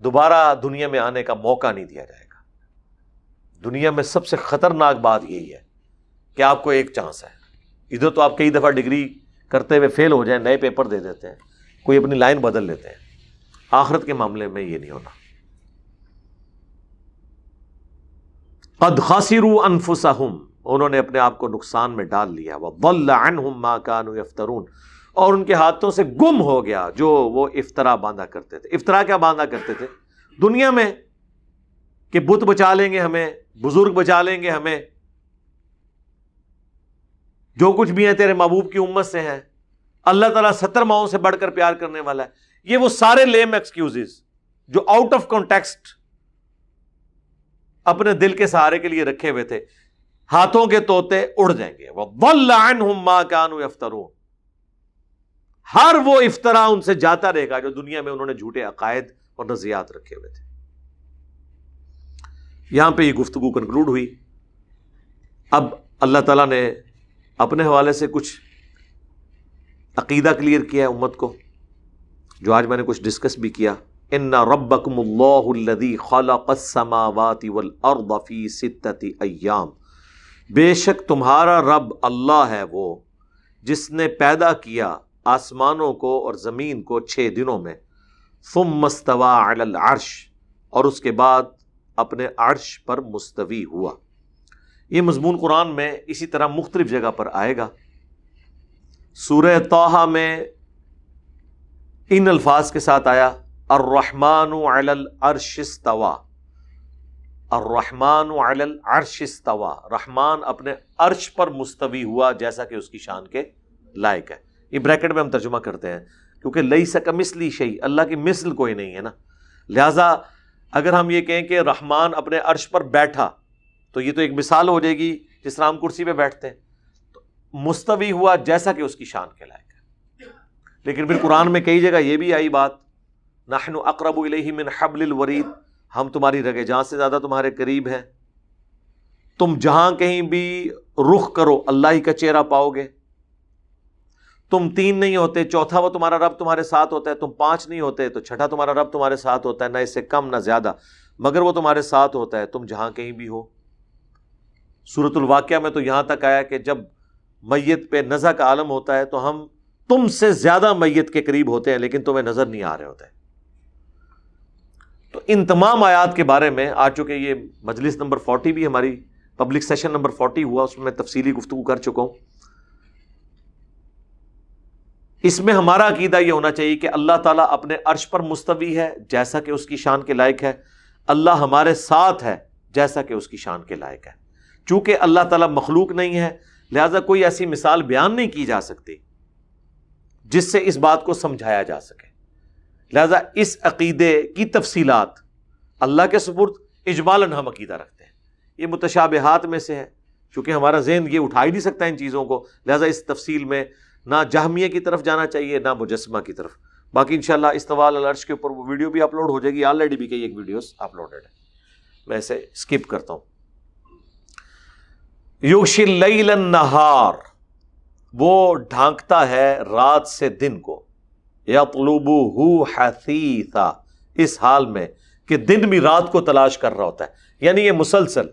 دوبارہ دنیا میں آنے کا موقع نہیں دیا جائے گا۔ دنیا میں سب سے خطرناک بات یہی ہے کہ آپ کو ایک چانس ہے، ادھر تو آپ کئی دفعہ ڈگری کرتے ہوئے فیل ہو جائیں، نئے پیپر دے دیتے ہیں، کوئی اپنی لائن بدل لیتے ہیں۔ آخرت کے معاملے میں یہ نہیں ہونا۔ قد خسروا انفسہم، انہوں نے اپنے آپ کو نقصان میں ڈال لیا، وضل عنہم ما كانوا یفترون، اور ان کے ہاتھوں سے گم ہو گیا جو وہ افطرا باندھا کرتے تھے۔ افطرا کیا باندھا کرتے تھے دنیا میں؟ کہ بت بچا لیں گے ہمیں، بزرگ بچا لیں گے ہمیں، جو کچھ بھی ہے تیرے محبوب کی امت سے ہے، اللہ تعالیٰ 70 ماؤں سے بڑھ کر پیار کرنے والا ہے۔ یہ وہ سارے لیم ایکسکیوزز جو آؤٹ آف کانٹیکسٹ اپنے دل کے سہارے کے لیے رکھے ہوئے تھے، ہاتھوں کے طوطے اڑ جائیں گے۔ وَضَلَّ عَنْهُمْ مَا كَانُوا يَفْتَرُونَ، ہر وہ افطرا ان سے جاتا رہے گا جو دنیا میں انہوں نے جھوٹے عقائد اور نظریات رکھے ہوئے تھے۔ یہاں پہ یہ گفتگو کنکلوڈ ہوئی۔ اب اللہ تعالیٰ نے اپنے حوالے سے کچھ عقیدہ کلیئر کیا ہے امت کو، جو آج میں نے کچھ ڈسکس بھی کیا۔ ان ربکم اللہ الذی خلق السماوات والارض فی 6 ایام، بے شک تمہارا رب اللہ ہے وہ جس نے پیدا کیا آسمانوں کو اور زمین کو 6 دنوں میں، ثم استوى علی العرش، اور اس کے بعد اپنے عرش پر مستوی ہوا۔ یہ مضمون قرآن میں اسی طرح مختلف جگہ پر آئے گا۔ سورہ طٰہٰ میں ان الفاظ کے ساتھ آیا، الرحمن علی العرش استوى، الرحمن علی العرش استوى، رحمان اپنے عرش پر مستوی ہوا جیسا کہ اس کی شان کے لائق ہے۔ یہ بریکٹ میں ہم ترجمہ کرتے ہیں کیونکہ لیس کمثلہ شیء، اللہ کی مثل کوئی نہیں ہے نا. لہذا اگر ہم یہ کہیں کہ رحمان اپنے عرش پر بیٹھا تو یہ تو ایک مثال ہو جائے گی جس طرح ہم کرسی پہ بیٹھتے ہیں. تو مستوی ہوا جیسا کہ اس کی شان کے لائق ہے. لیکن پھر قرآن میں کئی جگہ یہ بھی آئی بات، نحن اقرب الیہ من حبل الورید، ہم تمہاری رگ جان سے زیادہ تمہارے قریب ہیں. تم جہاں کہیں بھی رخ کرو اللہ ہی کا چہرہ پاؤ گے. تم 3 نہیں ہوتے، چوتھا وہ تمہارا رب تمہارے ساتھ ہوتا ہے. تم 5 نہیں ہوتے تو چھٹا تمہارا رب تمہارے ساتھ ہوتا ہے، نہ اس سے کم نہ زیادہ، مگر وہ تمہارے ساتھ ہوتا ہے تم جہاں کہیں بھی ہو. سورۃ الواقعہ میں تو یہاں تک آیا کہ جب میت پہ نزع کا عالم ہوتا ہے تو ہم تم سے زیادہ میت کے قریب ہوتے ہیں لیکن تمہیں نظر نہیں آ رہے ہوتے. تو ان تمام آیات کے بارے میں آ چکے، یہ مجلس نمبر 40 بھی ہماری پبلک سیشن نمبر 40 ہوا، اس میں تفصیلی گفتگو کر چکا ہوں. اس میں ہمارا عقیدہ یہ ہونا چاہیے کہ اللہ تعالیٰ اپنے عرش پر مستوی ہے جیسا کہ اس کی شان کے لائق ہے. اللہ ہمارے ساتھ ہے جیسا کہ اس کی شان کے لائق ہے. چونکہ اللہ تعالیٰ مخلوق نہیں ہے لہذا کوئی ایسی مثال بیان نہیں کی جا سکتی جس سے اس بات کو سمجھایا جا سکے. لہذا اس عقیدے کی تفصیلات اللہ کے سپرد اجمالاً ہم عقیدہ رکھتے ہیں. یہ متشابہات میں سے ہے، چونکہ ہمارا ذہن یہ اٹھا ہی نہیں سکتا ان چیزوں کو، لہذا اس تفصیل میں نہ جہمیہ کی طرف جانا چاہیے نہ مجسمہ کی طرف. باقی انشاءاللہ استواء علی العرش کے اوپر وہ ویڈیو بھی اپلوڈ ہو جائے گی، آلریڈی بھی کئی ایک ویڈیوز اپلوڈڈ ہے، میں اسے اسکپ کرتا ہوں. یغشی اللیل النہار، وہ ڈھانکتا ہے رات سے دن کو، یطلبہ حثیثا، اس حال میں کہ دن بھی رات کو تلاش کر رہا ہوتا ہے. یعنی یہ مسلسل،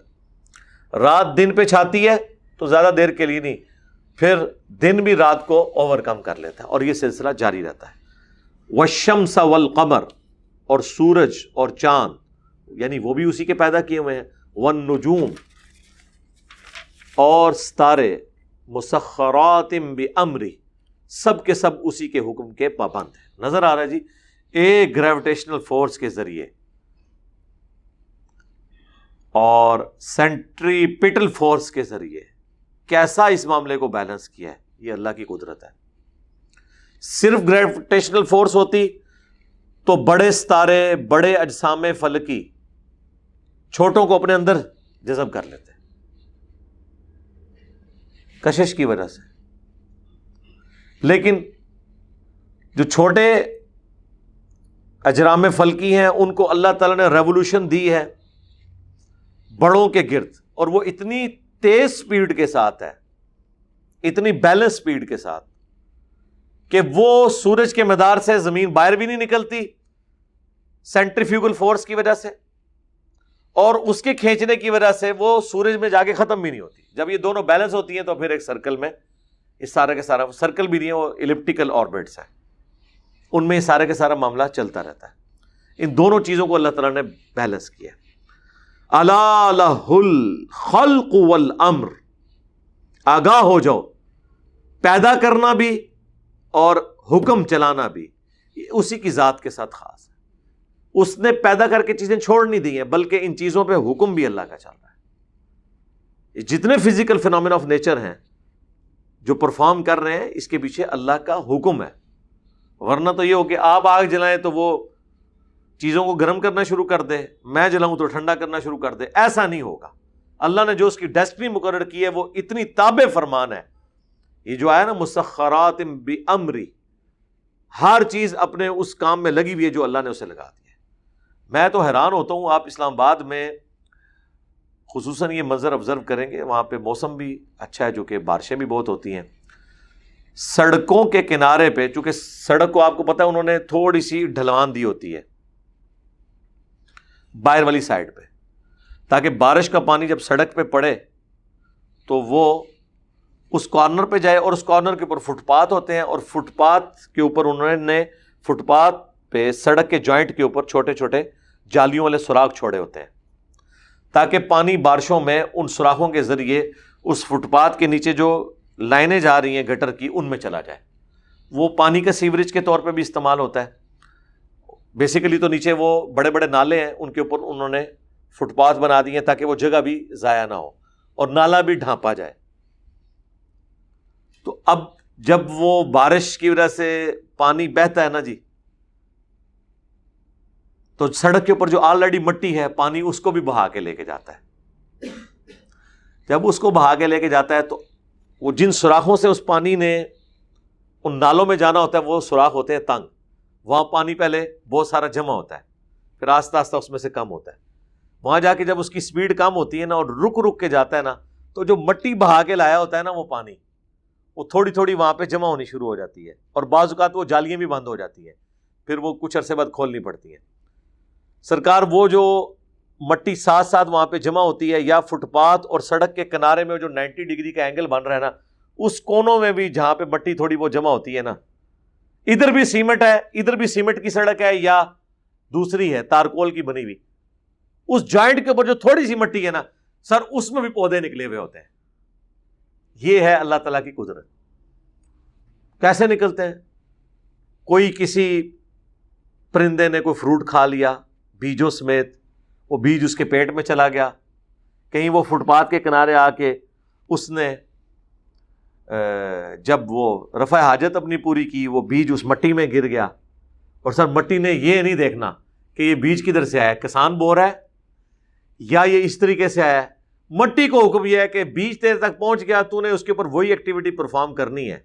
رات دن پہ چھاتی ہے تو زیادہ دیر کے لیے نہیں، پھر دن بھی رات کو اوور کم کر لیتا ہے اور یہ سلسلہ جاری رہتا ہے. والشمس والقمر، اور سورج اور چاند یعنی وہ بھی اسی کے پیدا کیے ہوئے ہیں. والنجوم، اور ستارے، مسخرات بامرہ، سب کے سب اسی کے حکم کے پابند ہیں. نظر آ رہا ہے جی، ایک گریویٹیشنل فورس کے ذریعے اور سینٹریپیٹل فورس کے ذریعے کیسا اس معاملے کو بیلنس کیا ہے، یہ اللہ کی قدرت ہے. صرف گریویٹیشنل فورس ہوتی تو بڑے ستارے، بڑے اجسام فلکی چھوٹوں کو اپنے اندر جذب کر لیتے، کشش کی وجہ سے. لیکن جو چھوٹے اجرام فلکی ہیں ان کو اللہ تعالیٰ نے ریولوشن دی ہے بڑوں کے گرد، اور وہ اتنی تیز سپیڈ کے ساتھ ہے، اتنی بیلنس سپیڈ کے ساتھ کہ وہ سورج کے مدار سے زمین باہر بھی نہیں نکلتی سینٹریفیوگل فورس کی وجہ سے، اور اس کے کھینچنے کی وجہ سے وہ سورج میں جا کے ختم بھی نہیں ہوتی. جب یہ دونوں بیلنس ہوتی ہیں تو پھر ایک سرکل میں، اس سارے کے سارا سرکل بھی نہیں ہے، وہ ایلپٹیکل آربٹس ہیں، ان میں یہ سارے کے سارا معاملہ چلتا رہتا ہے. ان دونوں چیزوں کو اللہ تعالیٰ نے بیلنس کیا. الا لہ الخلق والامر، آگاہ ہو جاؤ، پیدا کرنا بھی اور حکم چلانا بھی اسی کی ذات کے ساتھ خاص ہے. اس نے پیدا کر کے چیزیں چھوڑ نہیں دی ہیں بلکہ ان چیزوں پہ حکم بھی اللہ کا چل رہا ہے. جتنے فزیکل فینومینا آف نیچر ہیں جو پرفارم کر رہے ہیں اس کے پیچھے اللہ کا حکم ہے. ورنہ تو یہ ہو کہ آپ آگ جلائیں تو وہ چیزوں کو گرم کرنا شروع کر دے، میں جلاؤں تو ٹھنڈا کرنا شروع کر دے، ایسا نہیں ہوگا. اللہ نے جو اس کی ڈیسٹنی مقرر کی ہے وہ اتنی تابع فرمان ہے. یہ جو آیا نا مسخرات بامری، ہر چیز اپنے اس کام میں لگی ہوئی ہے جو اللہ نے اسے لگا دی ہے. میں تو حیران ہوتا ہوں، آپ اسلام آباد میں خصوصاً یہ منظر آبزرو کریں گے، وہاں پہ موسم بھی اچھا ہے جو کہ بارشیں بھی بہت ہوتی ہیں. سڑکوں کے کنارے پہ، چونکہ سڑک کو آپ کو پتہ ہے انہوں نے تھوڑی سی ڈھلوان دی ہوتی ہے باہر والی سائڈ پہ، تاکہ بارش کا پانی جب سڑک پہ پڑے تو وہ اس کارنر پہ جائے، اور اس کارنر کے اوپر فٹ پاتھ ہوتے ہیں، اور فٹ پاتھ کے اوپر انہوں نے فٹ پاتھ پہ سڑک کے جوائنٹ کے اوپر چھوٹے چھوٹے جالیوں والے سوراخ چھوڑے ہوتے ہیں تاکہ پانی بارشوں میں ان سوراخوں کے ذریعے اس فٹ پاتھ کے نیچے جو لائنیں جا رہی ہیں گٹر کی ان میں چلا جائے. وہ پانی کا سیوریج کے طور پہ بھی استعمال ہوتا ہے. بیسیکلی تو نیچے وہ بڑے بڑے نالے ہیں، ان کے اوپر انہوں نے فٹ پاتھ بنا دی ہیں تاکہ وہ جگہ بھی ضائع نہ ہو اور نالا بھی ڈھانپا جائے. تو اب جب وہ بارش کی وجہ سے پانی بہتا ہے نا جی، تو سڑک کے اوپر جو آلریڈی مٹی ہے پانی اس کو بھی بہا کے لے کے جاتا ہے. جب اس کو بہا کے لے کے جاتا ہے تو وہ جن سوراخوں سے اس پانی نے ان نالوں میں جانا ہوتا ہے وہ سوراخ ہوتے ہیں تنگ، وہاں پانی پہلے بہت سارا جمع ہوتا ہے، پھر آہستہ آہستہ اس میں سے کم ہوتا ہے. وہاں جا کے جب اس کی سپیڈ کم ہوتی ہے نا اور رک رک کے جاتا ہے نا، تو جو مٹی بہا کے لایا ہوتا ہے نا وہ پانی، وہ تھوڑی تھوڑی وہاں پہ جمع ہونی شروع ہو جاتی ہے، اور بعض اوقات وہ جالیاں بھی بند ہو جاتی ہیں، پھر وہ کچھ عرصے بعد کھولنی پڑتی ہیں. سرکار وہ جو مٹی ساتھ ساتھ وہاں پہ جمع ہوتی ہے، یا فٹ پاتھ اور سڑک کے کنارے میں جو 90 ڈگری کا اینگل بن رہا ہے نا، اس کونوں میں بھی جہاں پہ مٹی تھوڑی وہ جمع ہوتی ہے نا، ادھر بھی سیمنٹ ہے، ادھر بھی سیمنٹ کی سڑک ہے یا دوسری ہے تارکول کی بنی ہوئی، اس جوائنٹ کے اوپر جو تھوڑی سی مٹی ہے نا سر، اس میں بھی پودے نکلے ہوئے ہوتے ہیں. یہ ہے اللہ تعالیٰ کی قدرت. کیسے نکلتے ہیں؟ کوئی کسی پرندے نے کوئی فروٹ کھا لیا بیجوں سمیت، وہ بیج اس کے پیٹ میں چلا گیا، کہیں وہ فٹ پاتھ کے کنارے آ کے اس نے جب وہ رفع حاجت اپنی پوری کی، وہ بیج اس مٹی میں گر گیا، اور سر مٹی نے یہ نہیں دیکھنا کہ یہ بیج کدھر سے آیا ہے، کسان بو رہا ہے یا یہ اس طریقے سے آیا ہے. مٹی کو حکم یہ ہے کہ بیج تیرے تک پہنچ گیا، تو نے اس کے اوپر وہی ایکٹیویٹی پرفارم کرنی ہے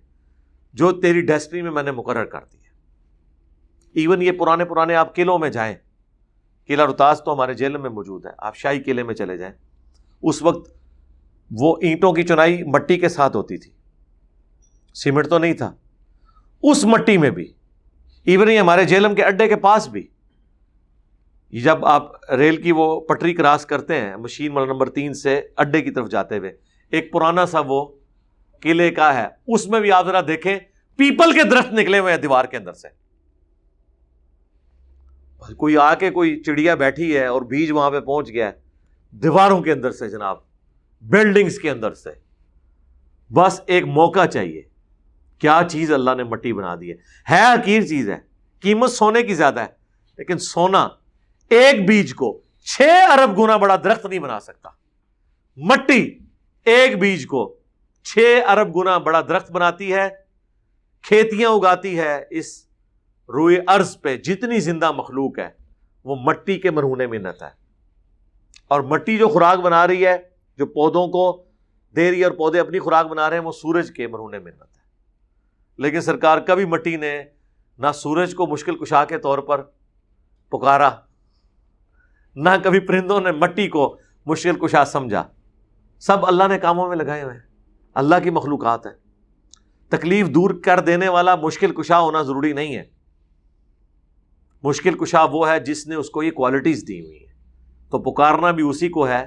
جو تیری ڈیسٹنی میں میں نے مقرر کر دی ہے. ایون یہ پرانے آپ قلعوں میں جائیں، قلعہ رتاز تو ہمارے جیل میں موجود ہے، آپ شاہی قلعے میں چلے جائیں، اس وقت وہ اینٹوں کی چنائی مٹی کے ساتھ ہوتی تھی، سیمنٹ تو نہیں تھا. اس مٹی میں بھی ایون ہی ہمارے جیلم کے اڈے کے پاس بھی، جب آپ ریل کی وہ پٹری کراس کرتے ہیں مشین والا نمبر 3 سے اڈے کی طرف جاتے ہوئے، ایک پرانا سا وہ قلعے کا ہے، اس میں بھی آپ ذرا دیکھیں پیپل کے درخت نکلے ہوئے ہیں دیوار کے اندر سے. کوئی آ کے کوئی چڑیا بیٹھی ہے اور بیج وہاں پہ پہنچ گیا ہے دیواروں کے اندر سے، جناب بلڈنگز کے اندر سے. بس ایک موقع چاہیے. کیا چیز اللہ نے مٹی بنا دی ہے حقیر چیز ہے، قیمت سونے کی زیادہ ہے، لیکن سونا ایک بیج کو 6 ارب گنا بڑا درخت نہیں بنا سکتا. مٹی ایک بیج کو 6 ارب گنا بڑا درخت بناتی ہے، کھیتیاں اگاتی ہے. اس روئے ارض پہ جتنی زندہ مخلوق ہے وہ مٹی کے مرہون منت ہے، اور مٹی جو خوراک بنا رہی ہے، جو پودوں کو دے رہی ہے اور پودے اپنی خوراک بنا رہے ہیں، وہ سورج کے مرہون منت ہے. لیکن سرکار کبھی مٹی نے نہ سورج کو مشکل کشا کے طور پر پکارا، نہ کبھی پرندوں نے مٹی کو مشکل کشا سمجھا. سب اللہ نے کاموں میں لگائے ہوئے ہیں، اللہ کی مخلوقات ہیں. تکلیف دور کر دینے والا مشکل کشا ہونا ضروری نہیں ہے. مشکل کشا وہ ہے جس نے اس کو یہ کوالٹیز دی ہوئی ہیں، تو پکارنا بھی اسی کو ہے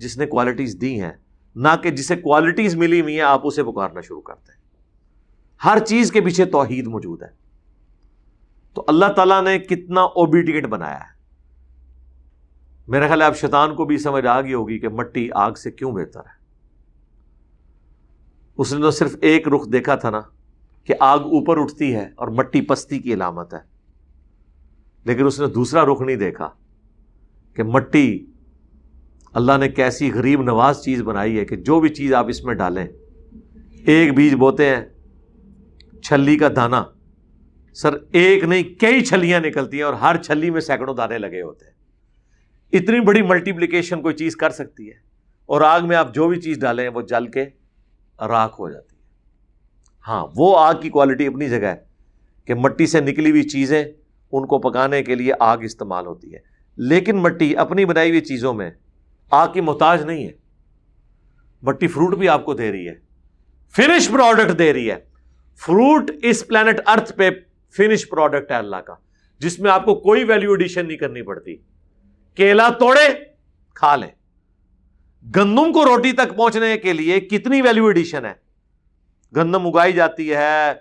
جس نے کوالٹیز دی ہیں، نہ کہ جسے کوالٹیز ملی ہوئی ہیں آپ اسے پکارنا شروع کرتے ہیں. ہر چیز کے پیچھے توحید موجود ہے. تو اللہ تعالیٰ نے کتنا اوبیڈینٹ بنایا ہے. میرا خیال ہے اب شیطان کو بھی سمجھ آ گئی ہوگی کہ مٹی آگ سے کیوں بہتر ہے. اس نے تو صرف ایک رخ دیکھا تھا نا کہ آگ اوپر اٹھتی ہے اور مٹی پستی کی علامت ہے، لیکن اس نے دوسرا رخ نہیں دیکھا کہ مٹی اللہ نے کیسی غریب نواز چیز بنائی ہے کہ جو بھی چیز آپ اس میں ڈالیں، ایک بیج بوتے ہیں، چھلی کا دانہ، سر ایک نہیں کئی چھلیاں نکلتی ہیں اور ہر چھلی میں سینکڑوں دانے لگے ہوتے ہیں. اتنی بڑی ملٹیپلیکیشن کوئی چیز کر سکتی ہے، اور آگ میں آپ جو بھی چیز ڈالیں وہ جل کے راکھ ہو جاتی ہے. ہاں وہ آگ کی کوالٹی اپنی جگہ ہے کہ مٹی سے نکلی ہوئی چیزیں ان کو پکانے کے لیے آگ استعمال ہوتی ہے، لیکن مٹی اپنی بنائی ہوئی چیزوں میں آگ کی محتاج نہیں ہے. مٹی فروٹ بھی آپ کو دے رہی ہے، فنش پروڈکٹ دے رہی ہے. فروٹ اس پلانٹ ارتھ پہ فنش پروڈکٹ ہے اللہ کا، جس میں آپ کو کوئی ویلیو ایڈیشن نہیں کرنی پڑتی. کیلا توڑے کھا لیں. گندم کو روٹی تک پہنچنے کے لیے کتنی ویلیو ایڈیشن ہے. گندم اگائی جاتی ہے،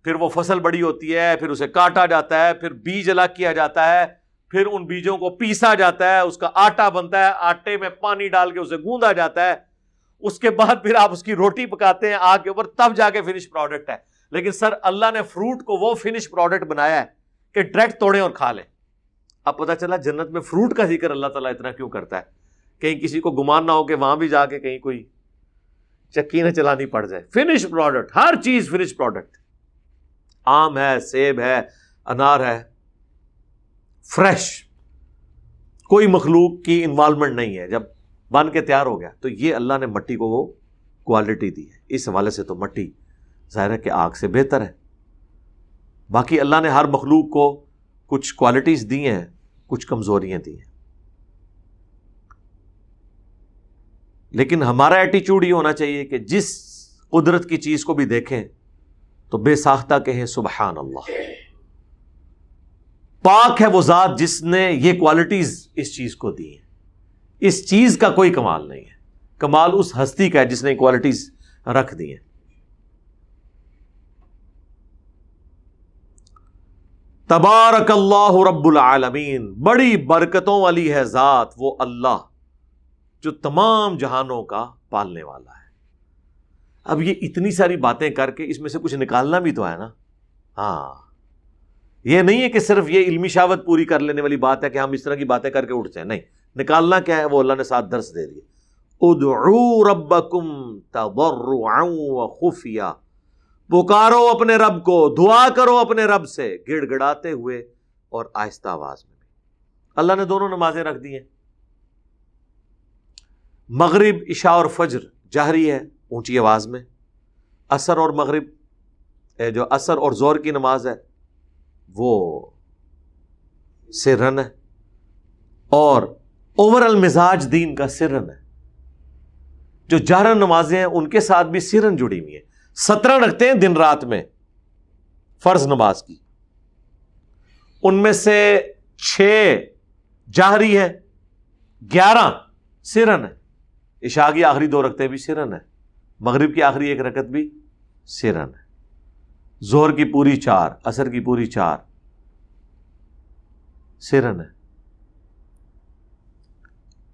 پھر وہ فصل بڑی ہوتی ہے، پھر اسے کاٹا جاتا ہے، پھر بیج الگ کیا جاتا ہے، پھر ان بیجوں کو پیسا جاتا ہے، اس کا آٹا بنتا ہے، آٹے میں پانی ڈال کے اسے گوندا جاتا ہے، اس کے بعد پھر آپ اس کی روٹی پکاتے ہیں آگ کے اوپر، تب جا کے فنش پروڈکٹ ہے. لیکن سر اللہ نے فروٹ کو وہ فنش پروڈکٹ بنایا ہے کہ ڈائریکٹ توڑیں اور کھا لیں. اب پتہ چلا جنت میں فروٹ کا ذکر اللہ تعالیٰ اتنا کیوں کرتا ہے. کہیں کسی کو گمان نہ ہو کہ وہاں بھی جا کے کہیں کوئی چکی نہ چلانی پڑ جائے. فنش پروڈکٹ، ہر چیز فنش پروڈکٹ. آم ہے، سیب ہے، انار ہے، فریش، کوئی مخلوق کی انوالومنٹ نہیں ہے، جب بن کے تیار ہو گیا تو یہ اللہ نے مٹی کو وہ کوالٹی دی ہے. اس حوالے سے تو مٹی ظاہر ہے کہ آگ سے بہتر ہے. باقی اللہ نے ہر مخلوق کو کچھ کوالٹیز دی ہیں، کچھ کمزوریاں دی ہیں، لیکن ہمارا ایٹیچیوڈ یہ ہونا چاہیے کہ جس قدرت کی چیز کو بھی دیکھیں تو بے ساختہ کہیں سبحان اللہ، پاک ہے وہ ذات جس نے یہ کوالٹیز اس چیز کو دی ہیں. اس چیز کا کوئی کمال نہیں ہے، کمال اس ہستی کا ہے جس نے کوالٹیز رکھ دی ہیں. تبارک اللہ رب العالمین، بڑی برکتوں والی ہے ذات وہ اللہ جو تمام جہانوں کا پالنے والا ہے. اب یہ اتنی ساری باتیں کر کے اس میں سے کچھ نکالنا بھی تو ہے نا. ہاں، یہ نہیں ہے کہ صرف یہ علمی شاوت پوری کر لینے والی بات ہے کہ ہم اس طرح کی باتیں کر کے اٹھ جائیں. نہیں، نکالنا کیا ہے وہ اللہ نے ساتھ درس دے دیے. ادعوا ربکم تضرعا وخفیا، پکارو اپنے رب کو، دعا کرو اپنے رب سے گڑ گڑاتے ہوئے اور آہستہ آواز میں. اللہ نے دونوں نمازیں رکھ دی ہیں، مغرب، عشاء اور فجر جہری ہے اونچی آواز میں، عصر اور مغرب جو عصر اور ظہر کی نماز ہے وہ سرن ہے، اور اوورال مزاج دین کا سرن ہے. جو جہرن نمازیں ہیں ان کے ساتھ بھی سرن جڑی ہوئی ہیں. 17 رکھتے ہیں دن رات میں فرض نماز کی، ان میں سے 6 جہری ہے، 11 سرن ہے. عشاء کی آخری 2 رکعتیں بھی سرن ہے، مغرب کی آخری 1 رکعت بھی سرن ہے، ظہر کی پوری 4، عصر کی پوری 4 سرن ہے.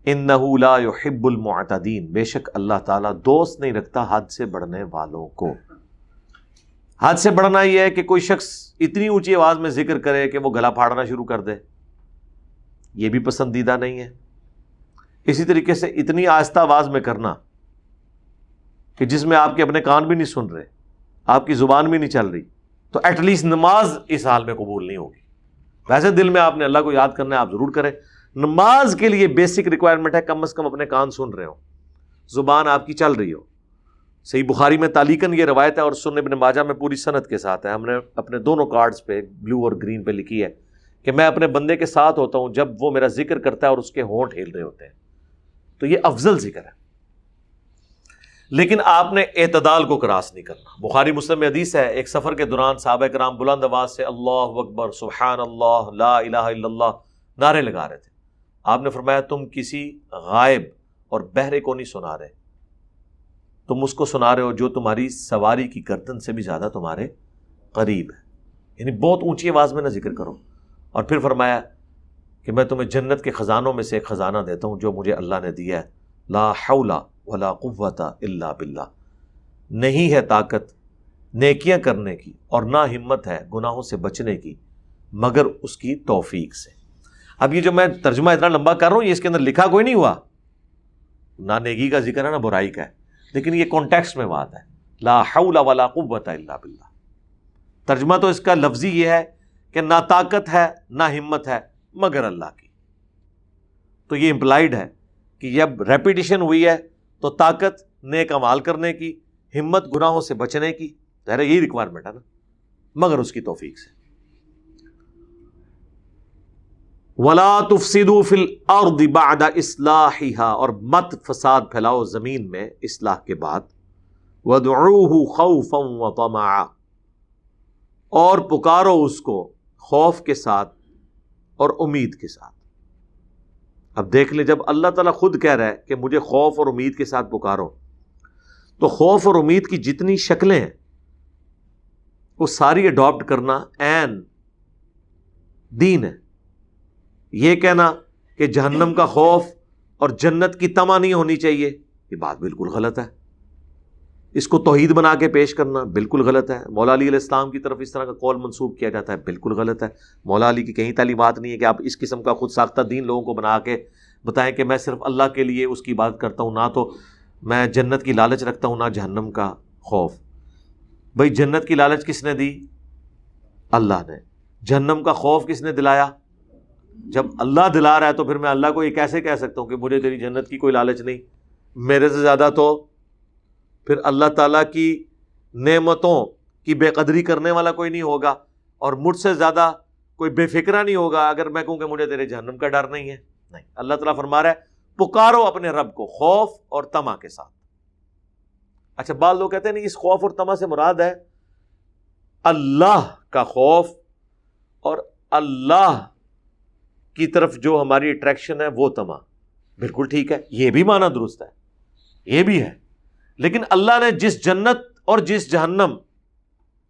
انہ لا یحب المعتدین، بے شک اللہ تعالیٰ دوست نہیں رکھتا حد سے بڑھنے والوں کو. حد سے بڑھنا یہ ہے کہ کوئی شخص اتنی اونچی آواز میں ذکر کرے کہ وہ گلا پھاڑنا شروع کر دے، یہ بھی پسندیدہ نہیں ہے. اسی طریقے سے اتنی آہستہ آواز میں کرنا کہ جس میں آپ کے اپنے کان بھی نہیں سن رہے، آپ کی زبان بھی نہیں چل رہی، تو ایٹ لیسٹ نماز اس حال میں قبول نہیں ہوگی. ویسے دل میں آپ نے اللہ کو یاد کرنا ہے، آپ ضرور کریں. نماز کے لیے بیسک ریکوائرمنٹ ہے کم از کم اپنے کان سن رہے ہو، زبان آپ کی چل رہی ہو. صحیح بخاری میں تعلیقاً یہ روایت ہے اور سنن ابن ماجہ میں پوری سند کے ساتھ ہے. ہم نے اپنے دونوں کارڈز پہ بلو اور گرین پہ لکھی ہے کہ میں اپنے بندے کے ساتھ ہوتا ہوں جب وہ میرا ذکر کرتا ہے اور اس کے ہونٹ ہل رہے ہوتے ہیں، تو یہ افضل ذکر ہے. لیکن آپ نے اعتدال کو کراس نہیں کرنا. بخاری مسلم میں حدیث ہے، ایک سفر کے دوران صحابہ کرام بلند آواز سے اللہ اکبر، سبحان اللہ، لا الہ الا اللہ نعرے لگا رہے تھے. آپ نے فرمایا تم کسی غائب اور بہرے کو نہیں سنا رہے، تم اس کو سنا رہے ہو جو تمہاری سواری کی گردن سے بھی زیادہ تمہارے قریب ہے. یعنی بہت اونچی آواز میں نہ ذکر کرو. اور پھر فرمایا کہ میں تمہیں جنت کے خزانوں میں سے ایک خزانہ دیتا ہوں جو مجھے اللہ نے دیا ہے، لا حول ولا قوت الا باللہ، نہیں ہے طاقت نیکیاں کرنے کی اور نہ ہمت ہے گناہوں سے بچنے کی مگر اس کی توفیق سے. اب یہ جو میں ترجمہ اتنا لمبا کر رہا ہوں، یہ اس کے اندر لکھا کوئی نہیں ہوا، نہ نیکی کا ذکر ہے نہ برائی کا ہے، لیکن یہ کانٹیکسٹ میں بات ہے، لا حول ولا قوت الا باللہ. ترجمہ تو اس کا لفظی یہ ہے کہ نہ طاقت ہے نہ ہمت ہے مگر اللہ کی. تو یہ امپلائیڈ ہے کہ جب ریپیٹیشن ہوئی ہے تو طاقت نیک اعمال کرنے کی، ہمت گناہوں سے بچنے کی، ظاہر یہی ریکوائرمنٹ ہے نا، مگر اس کی توفیق سے. وَلَا تُفْسِدُوا فِي الْأَرْضِ بَعْدَ إِصْلَاحِهَا، اور مت فساد پھیلاؤ زمین میں اصلاح کے بعد. وَادْعُوهُ خَوْفًا وَطَمَعًا، اور پکارو اس کو خوف کے ساتھ اور امید کے ساتھ. اب دیکھ لیں، جب اللہ تعالیٰ خود کہہ رہا ہے کہ مجھے خوف اور امید کے ساتھ پکارو، تو خوف اور امید کی جتنی شکلیں ہیں وہ ساری اڈاپٹ کرنا عین دین ہے. یہ کہنا کہ جہنم کا خوف اور جنت کی طمع نہیں ہونی چاہیے، یہ بات بالکل غلط ہے. اس کو توحید بنا کے پیش کرنا بالکل غلط ہے. مولا علی علیہ السلام کی طرف اس طرح کا قول منسوب کیا جاتا ہے، بالکل غلط ہے. مولا علی کی کہیں تعلیمات نہیں ہے کہ آپ اس قسم کا خود ساختہ دین لوگوں کو بنا کے بتائیں کہ میں صرف اللہ کے لیے اس کی عبادت کرتا ہوں، نہ تو میں جنت کی لالچ رکھتا ہوں نہ جہنم کا خوف. بھئی جنت کی لالچ کس نے دی؟ اللہ نے۔ جہنم کا خوف کس نے دلایا؟ جب اللہ دلا رہا ہے تو پھر میں اللہ کو یہ کیسے کہہ سکتا ہوں کہ مجھے تیری جنت کی کوئی لالچ نہیں؟ میرے سے زیادہ تو پھر اللہ تعالیٰ کی نعمتوں کی بے قدری کرنے والا کوئی نہیں ہوگا، اور مجھ سے زیادہ کوئی بے فکرہ نہیں ہوگا اگر میں کہوں کہ مجھے تیرے جہنم کا ڈر نہیں ہے۔ نہیں، اللہ تعالیٰ فرما رہا ہے پکارو اپنے رب کو خوف اور طمع کے ساتھ۔ اچھا، بعض لوگ کہتے ہیں نہیں، اس خوف اور طمع سے مراد ہے اللہ کا خوف اور اللہ کی طرف جو ہماری اٹریکشن ہے وہ طمع۔ بالکل ٹھیک ہے، یہ بھی معنی درست ہے، یہ بھی ہے، لیکن اللہ نے جس جنت اور جس جہنم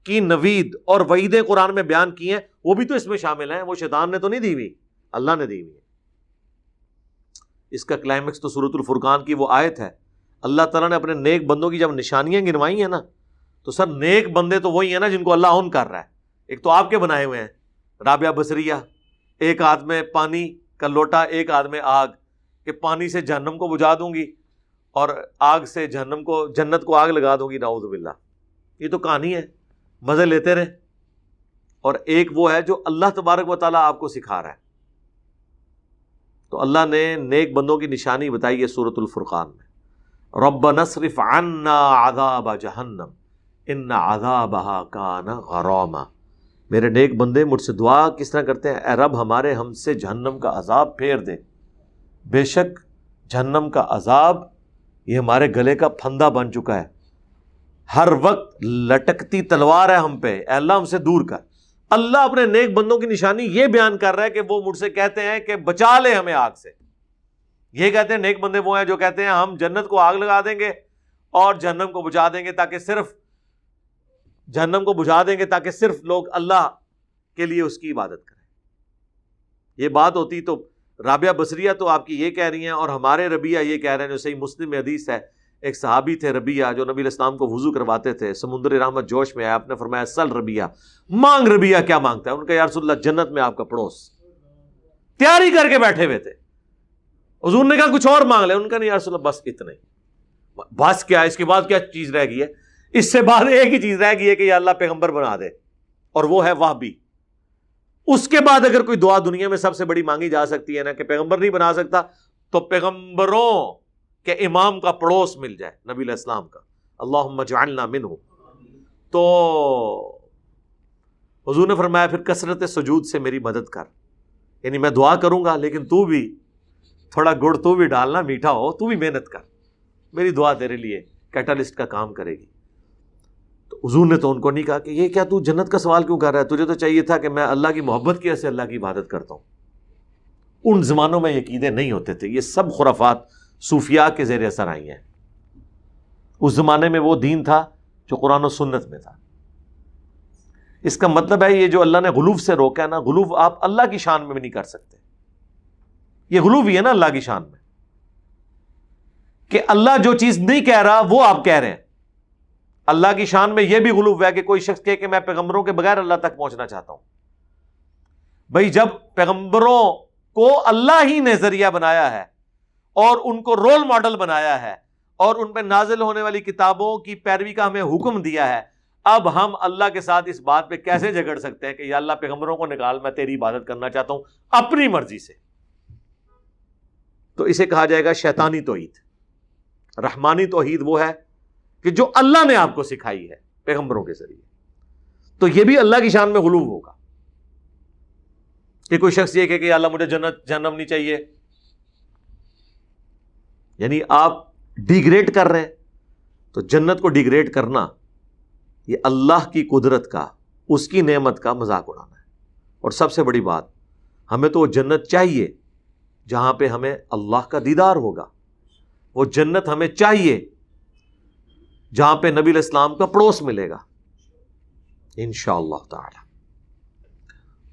کی نوید اور وعیدیں قرآن میں بیان کی ہیں وہ بھی تو اس میں شامل ہیں، وہ شیطان نے تو نہیں دی ہوئی، اللہ نے دی ہوئی ہے۔ اس کا کلائمیکس تو سورۃ الفرقان کی وہ آیت ہے، اللہ تعالیٰ نے اپنے نیک بندوں کی جب نشانیاں گنوائی ہیں نا، تو سر نیک بندے تو وہی ہیں نا جن کو اللہ اون کر رہا ہے۔ ایک تو آپ کے بنائے ہوئے ہیں، رابعہ بصریہ، ایک ہاتھ میں پانی کا لوٹا ایک ہاتھ میں آگ، کہ پانی سے جہنم کو بجھا دوں گی اور آگ سے جنت کو آگ لگا دوں گی، نعوذ باللہ۔ یہ تو کہانی ہے، مزے لیتے رہے۔ اور ایک وہ ہے جو اللہ تبارک و تعالیٰ آپ کو سکھا رہا ہے۔ تو اللہ نے نیک بندوں کی نشانی بتائی ہے سورۃ الفرقان میں، ربنا اصرف عنا عذاب جہنم ان عذابها کان غراما۔ میرے نیک بندے مجھ سے دعا کس طرح کرتے ہیں، اے رب ہمارے ہم سے جہنم کا عذاب پھیر دے، بے شک جہنم کا عذاب یہ ہمارے گلے کا پھندا بن چکا ہے، ہر وقت لٹکتی تلوار ہے ہم پہ، اے اللہ ہم سے دور کر۔ اللہ اپنے نیک بندوں کی نشانی یہ بیان کر رہا ہے کہ وہ مجھ سے کہتے ہیں کہ بچا لے ہمیں آگ سے۔ یہ کہتے ہیں نیک بندے وہ ہیں جو کہتے ہیں ہم جنت کو آگ لگا دیں گے اور جہنم کو بجھا دیں گے تاکہ صرف لوگ اللہ کے لیے اس کی عبادت کریں۔ یہ بات ہوتی تو رابعہ بصریہ تو آپ کی یہ کہہ رہی ہیں، اور ہمارے ربیہ یہ کہہ رہے ہیں، جو صحیح مسلم میں حدیث ہے، ایک صحابی تھے ربیہ جو نبی علیہ السلام کو وضو کرواتے تھے، سمندر رحمت جوش میں آیا، آپ نے فرمایا سل ربیہ، مانگ ربیہ کیا مانگتا ہے؟ ان کا یا رسول اللہ جنت میں آپ کا پڑوس۔ تیاری کر کے بیٹھے ہوئے تھے، حضور نے کہا کچھ اور مانگ لے، ان کا نہیں یا رسول اللہ بس اتنا ہی، بس کیا اس کے بعد کیا چیز رہ گئی ہے؟ اس سے بعد ایک ہی چیز رہ گئی ہے کہ یا اللہ پیغمبر بنا دے، اور وہ ہے وہابی۔ اس کے بعد اگر کوئی دعا دنیا میں سب سے بڑی مانگی جا سکتی ہے نا کہ پیغمبر نہیں بنا سکتا، تو پیغمبروں کہ امام کا پڑوس مل جائے، نبی علیہ السلام کا، اللہم اجعلنا منہ۔ تو حضور نے فرمایا پھر کثرت سجود سے میری مدد کر، یعنی میں دعا کروں گا لیکن تو بھی تھوڑا گڑ تو بھی ڈالنا، میٹھا ہو، تو بھی محنت کر، میری دعا تیرے لیے کیٹالسٹ کا کام کرے گی۔ تو حضور نے تو ان کو نہیں کہا کہ یہ کیا تو جنت کا سوال کیوں کر رہا ہے، تجھے تو چاہیے تھا کہ میں اللہ کی محبت کی وجہ سے اللہ کی عبادت کرتا ہوں۔ ان زمانوں میں یہ عقیدے نہیں ہوتے تھے، یہ سب خرافات صوفیاء کے زیر اثر آئی ہیں۔ اس زمانے میں وہ دین تھا جو قرآن و سنت میں تھا۔ اس کا مطلب ہے یہ جو اللہ نے غلو سے روکا ہے نا، غلو آپ اللہ کی شان میں بھی نہیں کر سکتے، یہ غلو ہی ہے نا اللہ کی شان میں، کہ اللہ جو چیز نہیں کہہ رہا وہ آپ کہہ رہے ہیں۔ اللہ کی شان میں یہ بھی غلو ہے کہ کوئی شخص کہے کہ میں پیغمبروں کے بغیر اللہ تک پہنچنا چاہتا ہوں۔ بھائی جب پیغمبروں کو اللہ ہی نے ذریعہ بنایا ہے اور ان کو رول ماڈل بنایا ہے اور ان پہ نازل ہونے والی کتابوں کی پیروی کا ہمیں حکم دیا ہے، اب ہم اللہ کے ساتھ اس بات پہ کیسے جھگڑ سکتے ہیں کہ یا اللہ پیغمبروں کو نکال، میں تیری عبادت کرنا چاہتا ہوں اپنی مرضی سے؟ تو اسے کہا جائے گا شیطانی توحید۔ رحمانی توحید وہ ہے کہ جو اللہ نے آپ کو سکھائی ہے پیغمبروں کے ذریعے، تو یہ بھی اللہ کی شان میں غلو ہوگا کہ کوئی شخص یہ کہ اللہ مجھے جنت جہنم نہیں چاہیے، یعنی آپ ڈیگریڈ کر رہے ہیں۔ تو جنت کو ڈیگریڈ کرنا یہ اللہ کی قدرت کا، اس کی نعمت کا مذاق اڑانا ہے۔ اور سب سے بڑی بات، ہمیں تو وہ جنت چاہیے جہاں پہ ہمیں اللہ کا دیدار ہوگا، وہ جنت ہمیں چاہیے جہاں پہ نبی علیہ السلام کا پڑوس ملے گا انشاءاللہ تعالی۔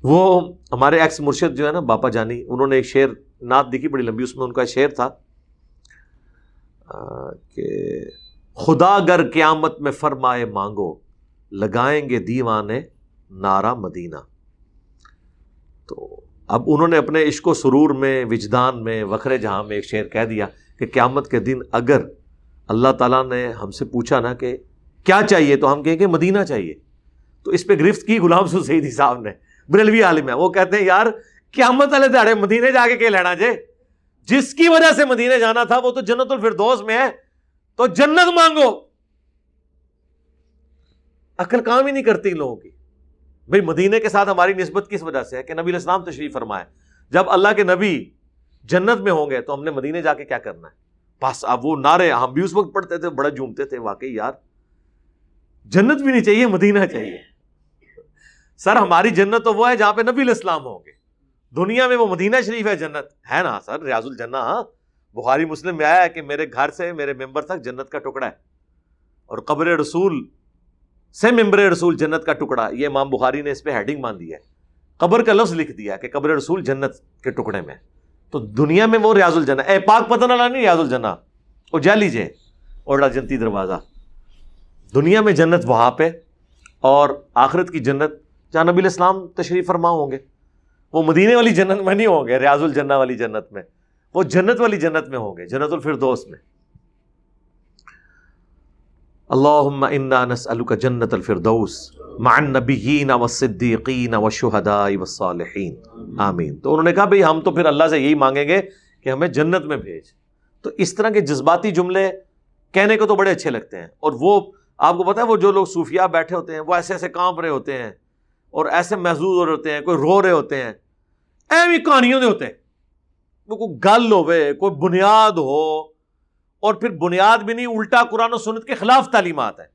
وہ ہمارے ایکس مرشد جو ہے نا باپا جانی، انہوں نے ایک شعر نعت لکھی بڑی لمبی، اس میں ان کا شعر تھا کہ خدا گر قیامت میں فرمائے مانگو، لگائیں گے دیوانے نعرہ مدینہ۔ تو اب انہوں نے اپنے عشق و سرور میں، وجدان میں، وخر جہاں میں ایک شعر کہہ دیا کہ قیامت کے دن اگر اللہ تعالیٰ نے ہم سے پوچھا نا کہ کیا چاہیے، تو ہم کہیں گے مدینہ چاہیے۔ تو اس پہ گرفت کی غلام سعیدی صاحب نے، بریلوی عالم ہے، وہ کہتے ہیں یار قیامت والے دہاڑے مدینے جا کے لینا جے، جس کی وجہ سے مدینے جانا تھا وہ تو جنت الفردوس میں ہے، تو جنت مانگو۔ عقل کام ہی نہیں کرتی لوگوں کی۔ بھئی مدینے کے ساتھ ہماری نسبت کس وجہ سے ہے کہ نبی علیہ السلام تشریف فرمائے، جب اللہ کے نبی جنت میں ہوں گے تو ہم نے مدینے جا کے کیا کرنا ہے؟ بس اب وہ نعرے ہم بھی اس وقت پڑھتے تھے، بڑا جھومتے تھے، واقعی یار جنت بھی نہیں چاہیے، مدینہ چاہیے۔ سر ہماری جنت تو وہ ہے جہاں پہ نبی علیہ السلام ہوں گے، دنیا میں وہ مدینہ شریف ہے جنت ہے نا سر، ریاض الجنہ، ہاں بخاری مسلم میں آیا ہے کہ میرے گھر سے میرے ممبر تک جنت کا ٹکڑا ہے، اور قبر رسول سے ممبر رسول جنت کا ٹکڑا، یہ امام بخاری نے اس پہ ہیڈنگ مان دی ہے، قبر کا لفظ لکھ دیا کہ قبر رسول جنت کے ٹکڑے میں، تو دنیا میں وہ ریاض الجنہ، اے پاک پتن والا نہیں ریاض الجنہ، وہ جا لیجیے اوڑا جنتی دروازہ، دنیا میں جنت وہاں پہ، اور آخرت کی جنت جہاں نبی علیہ السلام تشریف فرما ہوں گے، وہ مدینے والی جنت میں نہیں ہوں گے، ریاض الجنہ والی جنت میں، وہ جنت والی جنت میں ہوں گے، جنت الفردوس میں۔ اللہم انا نسألک جنت الفردوس مع النبیین والصدیقین والشہداء والصالحین آمین۔ تو انہوں نے کہا بھئی ہم تو پھر اللہ سے یہی مانگیں گے کہ ہمیں جنت میں بھیج۔ تو اس طرح کے جذباتی جملے کہنے کو تو بڑے اچھے لگتے ہیں، اور وہ آپ کو پتا ہے وہ جو لوگ صوفیاء بیٹھے ہوتے ہیں وہ ایسے ایسے کانپ رہے ہوتے ہیں اور ایسے محظوظ ہو رہے ہوتے ہیں، کوئی رو رہے ہوتے ہیں، ایویں کہانیوں دے ہوتے ہیں، وہ کوئی گل ہوئے، کوئی بنیاد ہو، اور پھر بنیاد بھی نہیں، الٹا قرآن و سنت کے خلاف تعلیمات ہیں،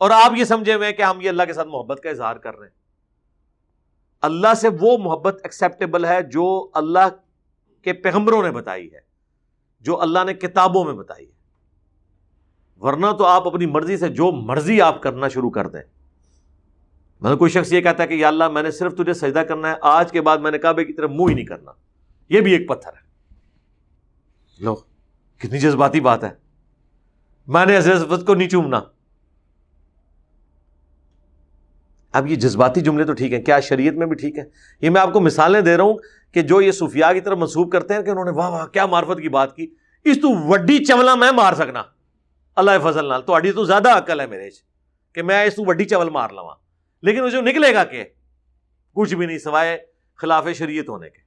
اور آپ یہ سمجھے ہوئے کہ ہم یہ اللہ کے ساتھ محبت کا اظہار کر رہے ہیں۔ اللہ سے وہ محبت ایکسیپٹیبل ہے جو اللہ کے پیغمبروں نے بتائی ہے، جو اللہ نے کتابوں میں بتائی ہے، ورنہ تو آپ اپنی مرضی سے جو مرضی آپ کرنا شروع کر دیں۔ مطلب کوئی شخص یہ کہتا ہے کہ یا اللہ میں نے صرف تجھے سجدہ کرنا ہے، آج کے بعد میں نے کعبے کی طرف منہ ہی نہیں کرنا، یہ بھی ایک پتھر ہے۔ لو کتنی جذباتی بات ہے، میں نے عزت کو نہیں چومنا۔ اب یہ جذباتی جملے تو ٹھیک ہیں، کیا شریعت میں بھی ٹھیک ہے؟ یہ میں آپ کو مثالیں دے رہا ہوں کہ جو یہ صوفیاء کی طرف منسوب کرتے ہیں کہ انہوں نے واہ واہ کیا معرفت کی بات کی، اس تو وڈی چولا میں مار سکنا اللہ فضل نال، تو اڈی تو زیادہ عقل ہے میرے کہ میں اس تو وڈی چول مار لواں، لیکن اسے نکلے گا کہ کچھ بھی نہیں سوائے خلاف شریعت ہونے کے،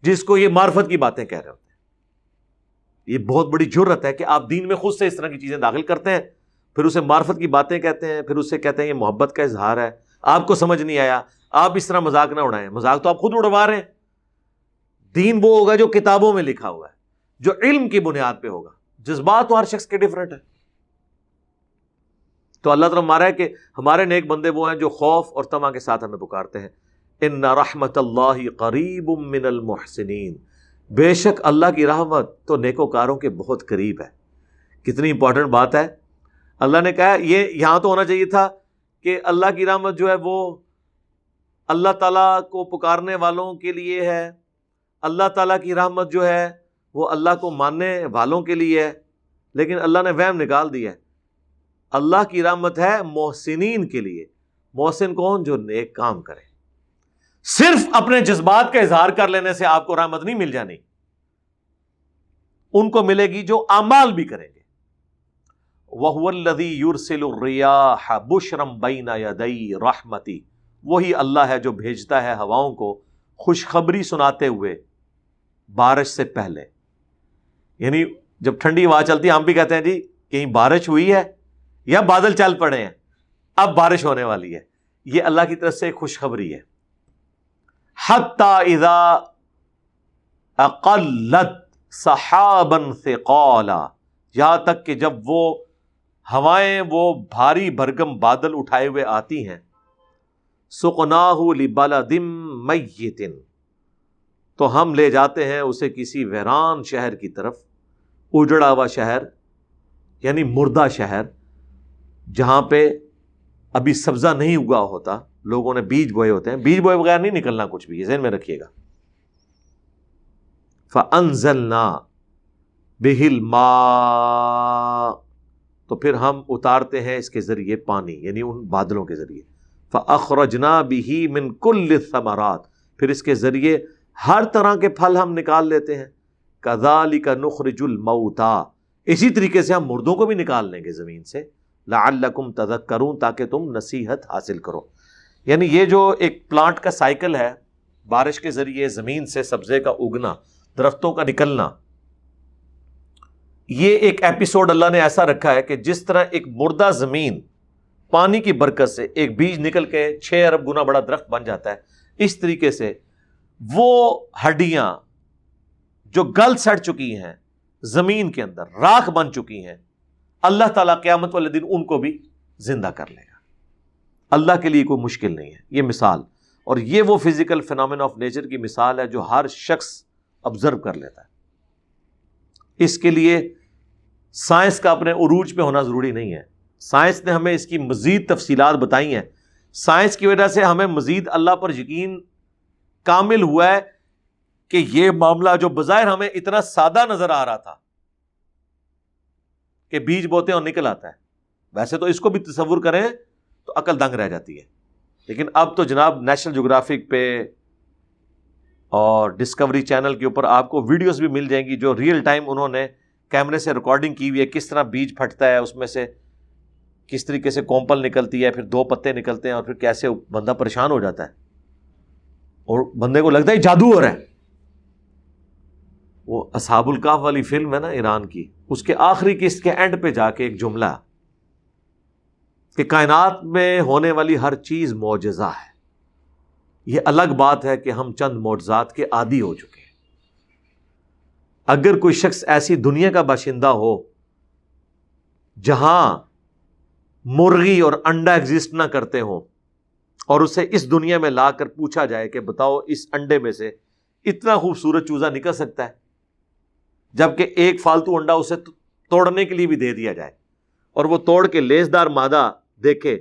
جس کو یہ معرفت کی باتیں کہہ رہے ہوتے ہیں۔ یہ بہت بڑی جرت ہے کہ آپ دین میں خود سے اس طرح کی چیزیں داخل کرتے ہیں، پھر اسے معرفت کی باتیں کہتے ہیں، پھر اسے کہتے ہیں یہ محبت کا اظہار ہے، آپ کو سمجھ نہیں آیا، آپ اس طرح مذاق نہ اڑائیں، مذاق تو آپ خود اڑوا رہے ہیں۔ دین وہ ہوگا جو کتابوں میں لکھا ہوا ہے، جو علم کی بنیاد پہ ہوگا، جذبات تو ہر شخص کے ڈیفرنٹ ہے۔ تو اللہ تعالیٰ ہمارا ہے کہ ہمارے نیک بندے وہ ہیں جو خوف اور طمع کے ساتھ ہمیں پکارتے ہیں، ان رحمت اللہ قریب من المحسنین، بے شک اللہ کی رحمت تو نیکوکاروں کے بہت قریب ہے۔ کتنی امپورٹنٹ بات ہے، اللہ نے کہا یہ یہاں تو ہونا چاہیے تھا کہ اللہ کی رحمت جو ہے وہ اللہ تعالیٰ کو پکارنے والوں کے لیے ہے، اللہ تعالیٰ کی رحمت جو ہے وہ اللہ کو ماننے والوں کے لیے ہے، لیکن اللہ نے وہم نکال دیا ہے، اللہ کی رحمت ہے محسنین کے لیے۔ محسن کون؟ جو نیک کام کرے۔ صرف اپنے جذبات کا اظہار کر لینے سے آپ کو رحمت نہیں مل جانی، ان کو ملے گی جو اعمال بھی کریں گے۔ وَهُوَ الَّذِي يُرْسِلُ الرِّيَاحَ بُشْرًا بَيْنَ يَدَيْ رَحْمَتِهِ، وہی اللہ ہے جو بھیجتا ہے ہواؤں کو خوشخبری سناتے ہوئے بارش سے پہلے۔ یعنی جب ٹھنڈی ہوا چلتی ہے ہم بھی کہتے ہیں جی کہیں بارش ہوئی ہے یا بادل چل پڑے ہیں، اب بارش ہونے والی ہے، یہ اللہ کی طرف سے ایک خوشخبری ہے۔ حَتَّى إِذَا أَقَلَّتْ سَحَابًا ثِقَالًا، یہاں تک کہ جب وہ ہوائیں وہ بھاری بھرگم بادل اٹھائے ہوئے آتی ہیں، سُقْنَاهُ لِبَلَدٍ مَيِّتٍ، تو ہم لے جاتے ہیں اسے کسی ویران شہر کی طرف، اجڑا ہوا شہر یعنی مردہ شہر، جہاں پہ ابھی سبزہ نہیں اگا ہوتا، لوگوں نے بیج بوئے ہوتے ہیں، بیج بوئے بغیر نہیں نکلنا کچھ بھی، یہ ذہن میں رکھیے گا۔ فَأَنزَلْنَا بِهِ الْمَاءَ، تو پھر ہم اتارتے ہیں اس کے ذریعے پانی، یعنی ان بادلوں کے ذریعے۔ فَأَخْرَجْنَا بِهِ مِنْ كُلِّ الثَّمَرَاتِ، پھر اس کے ذریعے ہر طرح کے پھل ہم نکال لیتے ہیں۔ كَذَلِكَ نُخْرِجُ الْمَوْتَى، اسی طریقے سے ہم مردوں کو بھی نکال لیں گے زمین سے، لعلکم تذکرون، تاکہ تم نصیحت حاصل کرو. یعنی یہ جو ایک پلانٹ کا سائیکل ہے، بارش کے ذریعے زمین سے سبزے کا اگنا، درختوں کا نکلنا، یہ ایک ایپیسوڈ اللہ نے ایسا رکھا ہے کہ جس طرح ایک مردہ زمین پانی کی برکت سے ایک بیج نکل کے 6 ارب گنا بڑا درخت بن جاتا ہے، اس طریقے سے وہ ہڈیاں جو گل سڑ چکی ہیں زمین کے اندر، راکھ بن چکی ہیں، اللہ تعالیٰ قیامت والے دن ان کو بھی زندہ کر لے گا. اللہ کے لیے کوئی مشکل نہیں ہے یہ مثال. اور یہ وہ فزیکل فینومینا آف نیچر کی مثال ہے جو ہر شخص آبزرو کر لیتا ہے. اس کے لیے سائنس کا اپنے عروج پہ ہونا ضروری نہیں ہے. سائنس نے ہمیں اس کی مزید تفصیلات بتائی ہیں. سائنس کی وجہ سے ہمیں مزید اللہ پر یقین کامل ہوا ہے کہ یہ معاملہ جو بظاہر ہمیں اتنا سادہ نظر آ رہا تھا کہ بیج بوتے اور نکل آتا ہے، ویسے تو اس کو بھی تصور کریں تو عقل دنگ رہ جاتی ہے. لیکن اب تو جناب نیشنل جغرافک پہ اور ڈسکوری چینل کے اوپر آپ کو ویڈیوز بھی مل جائیں گی جو ریئل ٹائم انہوں نے کیمرے سے ریکارڈنگ کی ہوئی ہے، کس طرح بیج پھٹتا ہے، اس میں سے کس طریقے سے کومپل نکلتی ہے، پھر 2 پتے نکلتے ہیں، اور پھر کیسے بندہ پریشان ہو جاتا ہے اور بندے کو لگتا ہے جادو ہو رہا ہے. وہ اصحاب الکہف والی فلم ہے نا ایران کی، اس کے آخری قسط کے اینڈ پہ جا کے ایک جملہ کہ کائنات میں ہونے والی ہر چیز معجزہ ہے. یہ الگ بات ہے کہ ہم چند معجزات کے عادی ہو چکے ہیں. اگر کوئی شخص ایسی دنیا کا باشندہ ہو جہاں مرغی اور انڈا ایگزسٹ نہ کرتے ہوں، اور اسے اس دنیا میں لا کر پوچھا جائے کہ بتاؤ اس انڈے میں سے اتنا خوبصورت چوزا نکل سکتا ہے، جبکہ ایک فالتو انڈا اسے توڑنے کے لیے بھی دے دیا جائے، اور وہ توڑ کے لیسدار مادہ دیکھے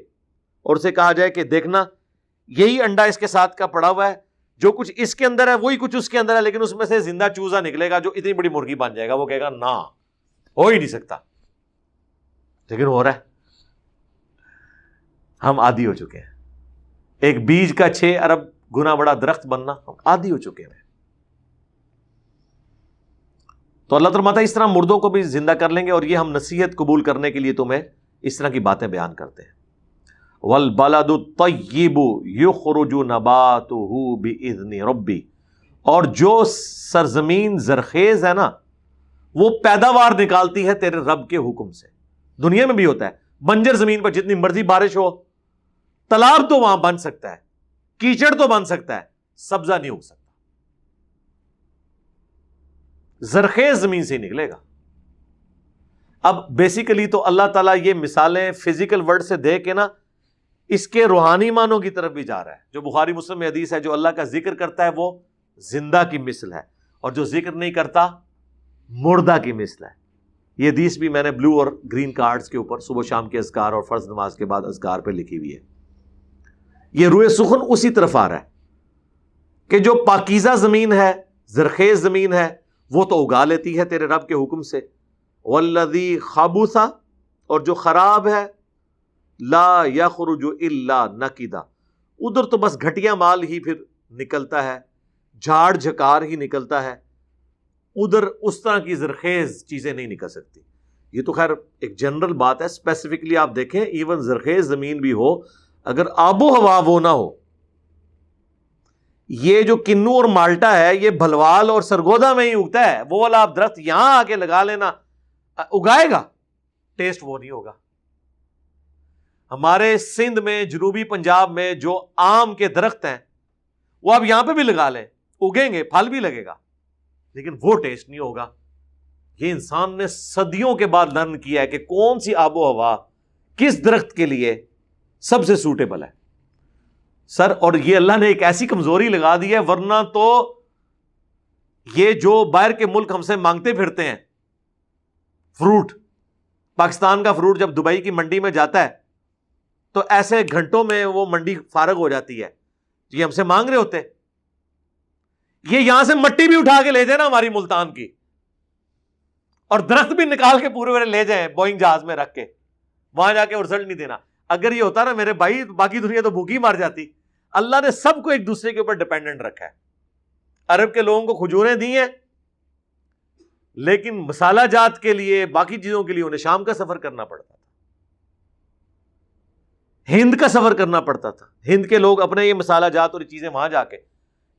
اور اسے کہا جائے کہ دیکھنا یہی انڈا اس کے ساتھ کا پڑا ہوا ہے، جو کچھ اس کے اندر ہے وہی کچھ اس کے اندر ہے، لیکن اس میں سے زندہ چوزا نکلے گا جو اتنی بڑی مرغی بن جائے گا، وہ کہے گا نہ، ہو ہی نہیں سکتا. لیکن ہو رہا ہے. ہم عادی ہو چکے ہیں. ایک بیج کا 6 ارب گنا بڑا درخت بننا، ہم عادی ہو چکے ہیں. تو اللہ تعالیٰ اس طرح مردوں کو بھی زندہ کر لیں گے، اور یہ ہم نصیحت قبول کرنے کے لیے تمہیں اس طرح کی باتیں بیان کرتے ہیں. وَالْبَلَدُ الطَّيِّبُ يُخْرُجُ نَبَاتُهُ بِإِذْنِ رَبِّهِ، اور جو سرزمین زرخیز ہے نا وہ پیداوار نکالتی ہے تیرے رب کے حکم سے. دنیا میں بھی ہوتا ہے، بنجر زمین پر جتنی مرضی بارش ہو، تالاب تو وہاں بن سکتا ہے، کیچڑ تو بن سکتا ہے، سبزہ نہیں اگ سکتا. زرخیز زمین سے ہی نکلے گا. اب بیسیکلی تو اللہ تعالیٰ یہ مثالیں فزیکل ورڈ سے دے کے نا اس کے روحانی معنوں کی طرف بھی جا رہا ہے. جو بخاری مسلم میں حدیث ہے، جو اللہ کا ذکر کرتا ہے وہ زندہ کی مثل ہے، اور جو ذکر نہیں کرتا مردہ کی مثل ہے. یہ حدیث بھی میں نے بلو اور گرین کارڈز کے اوپر صبح شام کے اذکار اور فرض نماز کے بعد اذکار پہ لکھی ہوئی ہے. یہ روئے سخن اسی طرف آ رہا ہے کہ جو پاکیزہ زمین ہے، زرخیز زمین ہے، وہ تو اگا لیتی ہے تیرے رب کے حکم سے. والذی خبث، اور جو خراب ہے، لا یخرج الا نکدا، ادھر تو بس گھٹیا مال ہی پھر نکلتا ہے، جھاڑ جھکار ہی نکلتا ہے، ادھر اس طرح کی زرخیز چیزیں نہیں نکل سکتی. یہ تو خیر ایک جنرل بات ہے. اسپیسیفکلی آپ دیکھیں ایون زرخیز زمین بھی ہو، اگر آب و ہوا وہ نہ ہو، یہ جو کنو اور مالٹا ہے یہ بھلوال اور سرگودا میں ہی اگتا ہے، وہ والا آپ درخت یہاں آ کے لگا لینا، اگائے گا، ٹیسٹ وہ نہیں ہوگا. ہمارے سندھ میں، جنوبی پنجاب میں جو آم کے درخت ہیں وہ آپ یہاں پہ بھی لگا لیں، اگیں گے، پھل بھی لگے گا، لیکن وہ ٹیسٹ نہیں ہوگا. یہ انسان نے صدیوں کے بعد لرن کیا ہے کہ کون سی آب و ہوا کس درخت کے لیے سب سے سوٹیبل ہے. سر، اور یہ اللہ نے ایک ایسی کمزوری لگا دی ہے، ورنہ تو یہ جو باہر کے ملک ہم سے مانگتے پھرتے ہیں فروٹ، پاکستان کا فروٹ جب دبئی کی منڈی میں جاتا ہے تو ایسے گھنٹوں میں وہ منڈی فارغ ہو جاتی ہے. یہ ہم سے مانگ رہے ہوتے، یہ یہاں سے مٹی بھی اٹھا کے لے جائیں نا ہماری ملتان کی، اور درخت بھی نکال کے پورے لے جائیں بوئنگ جہاز میں رکھ کے، وہاں جا کے رزلٹ نہیں دینا. اگر یہ ہوتا نا میرے بھائی، باقی دنیا تو بھوکی مار جاتی. اللہ نے سب کو ایک دوسرے کے اوپر ڈیپینڈنٹ رکھا ہے. عرب کے لوگوں کو کھجوریں دی ہیں، لیکن مسالہ جات کے لیے، باقی چیزوں کے لیے انہیں شام کا سفر کرنا پڑتا تھا. ہند کا سفر کرنا پڑتا تھا، ہند کے لوگ اپنے یہ مسالہ جات اور چیزیں وہاں جا کے،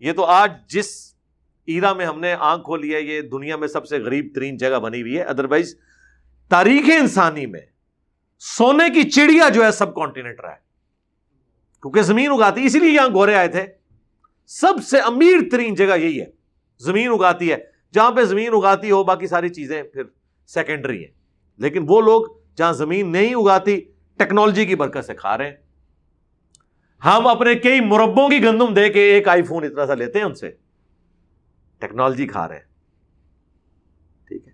یہ تو آج جس ایرا میں ہم نے آنکھ کھولی ہے یہ دنیا میں سب سے غریب ترین جگہ بنی ہوئی ہے، ادروائز تاریخ انسانی میں سونے کی چڑیا جو ہے سب کانٹیننٹ رہا ہے، کیونکہ زمین اگاتی، اسی لیے یہاں گورے آئے تھے۔ سب سے امیر ترین جگہ یہی ہے، زمین اگاتی ہے، جہاں پہ زمین اگاتی ہو باقی ساری چیزیں پھر سیکنڈری ہیں، لیکن وہ لوگ جہاں زمین نہیں اگاتی ٹیکنالوجی کی برکت سے کھا رہے ہیں۔ ہم اپنے کئی مربوں کی گندم دے کے ایک آئی فون اتنا سا لیتے ہیں ان سے، ٹیکنالوجی کھا رہے ہیں۔ ٹھیک ہے،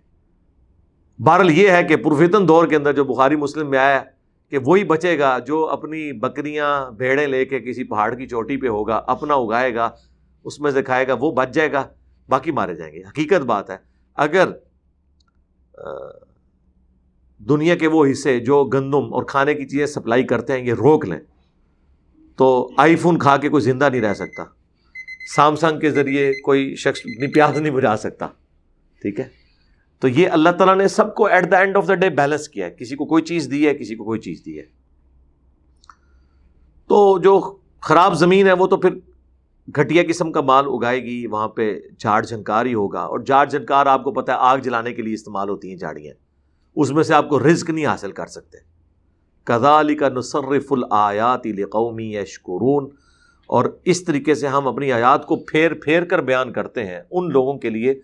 بہرحال یہ ہے کہ پرفتن دور کے اندر جو بخاری مسلم میں آیا کہ وہی بچے گا جو اپنی بکریاں بھیڑیں لے کے کسی پہاڑ کی چوٹی پہ ہوگا، اپنا اگائے گا، اس میں سے کھائے گا، وہ بچ جائے گا، باقی مارے جائیں گے۔ حقیقت بات ہے، اگر دنیا کے وہ حصے جو گندم اور کھانے کی چیزیں سپلائی کرتے ہیں یہ روک لیں تو آئی فون کھا کے کوئی زندہ نہیں رہ سکتا، سامسنگ کے ذریعے کوئی شخص اپنی پیاس نہیں بجھا سکتا۔ ٹھیک ہے، تو یہ اللہ تعالیٰ نے سب کو at the end of the day balance کیا ہے، کسی کو کوئی چیز دی ہے، کسی کو کوئی چیز دی ہے۔ تو جو خراب زمین ہے وہ تو پھر گھٹیا قسم کا مال اگائے گی، وہاں پہ جھاڑ جھنکار ہی ہوگا، اور جھاڑ جھنکار آپ کو پتہ ہے آگ جلانے کے لیے استعمال ہوتی ہیں جھاڑیاں، اس میں سے آپ کو رزق نہیں حاصل کر سکتے۔ کذالک نصرف الآیات لقوم یشکرون، اور اس طریقے سے ہم اپنی آیات کو پھیر پھیر کر بیان کرتے ہیں ان لوگوں کے لیے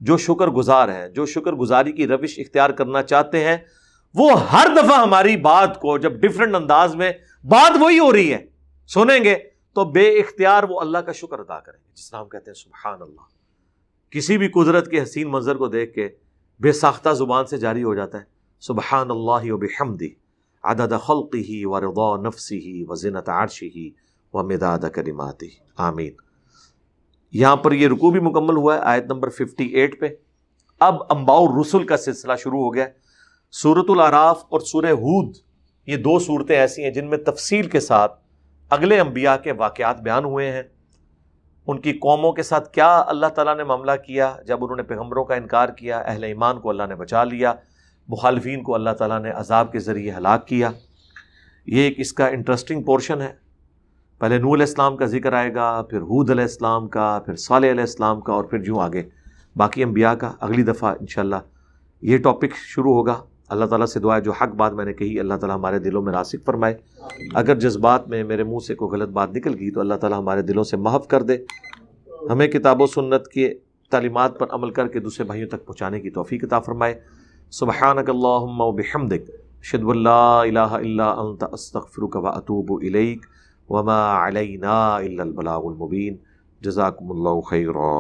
جو شکر گزار ہیں، جو شکر گزاری کی روش اختیار کرنا چاہتے ہیں۔ وہ ہر دفعہ ہماری بات کو جب ڈفرنٹ انداز میں بات وہی ہو رہی ہے سنیں گے تو بے اختیار وہ اللہ کا شکر ادا کریں گے، جس طرح ہم کہتے ہیں سبحان اللہ۔ کسی بھی قدرت کے حسین منظر کو دیکھ کے بے ساختہ زبان سے جاری ہو جاتا ہے سبحان اللہ وبحمدہ عدد خلقہ ورضا نفسہ وزنۃ عرشہ ومداد کلماتہ، آمین۔ یہاں پر یہ رکوع بھی مکمل ہوا ہے آیت نمبر 58 پہ۔ اب انباء الرسل کا سلسلہ شروع ہو گیا۔ سورۃ الاعراف اور سورہ ہود، یہ دو صورتیں ایسی ہیں جن میں تفصیل کے ساتھ اگلے انبیاء کے واقعات بیان ہوئے ہیں، ان کی قوموں کے ساتھ کیا اللہ تعالیٰ نے معاملہ کیا جب انہوں نے پیغمبروں کا انکار کیا، اہل ایمان کو اللہ نے بچا لیا، مخالفین کو اللہ تعالیٰ نے عذاب کے ذریعے ہلاک کیا۔ یہ ایک اس کا انٹرسٹنگ پورشن ہے۔ پہلے نوح علیہ السلام کا ذکر آئے گا، پھر ہود علیہ السلام کا، پھر صالح علیہ السلام کا، اور پھر جو آگے باقی انبیاء کا۔ اگلی دفعہ انشاءاللہ یہ ٹاپک شروع ہوگا۔ اللہ تعالیٰ سے دعا ہے جو حق بات میں نے کہی اللہ تعالیٰ ہمارے دلوں میں راسخ فرمائے، اگر جذبات میں میرے منہ سے کوئی غلط بات نکل گئی تو اللہ تعالیٰ ہمارے دلوں سے محو کر دے، ہمیں کتاب و سنت کے تعلیمات پر عمل کر کے دوسرے بھائیوں تک پہنچانے کی توفیق عطا فرمائے۔ سبحانک اللہم وبحمدک، اشہد ان لا الہ الا انت، استغفرک واتوب الیک، وما علینا الا البلاغ المبین۔ جزاکم اللہ خیرا۔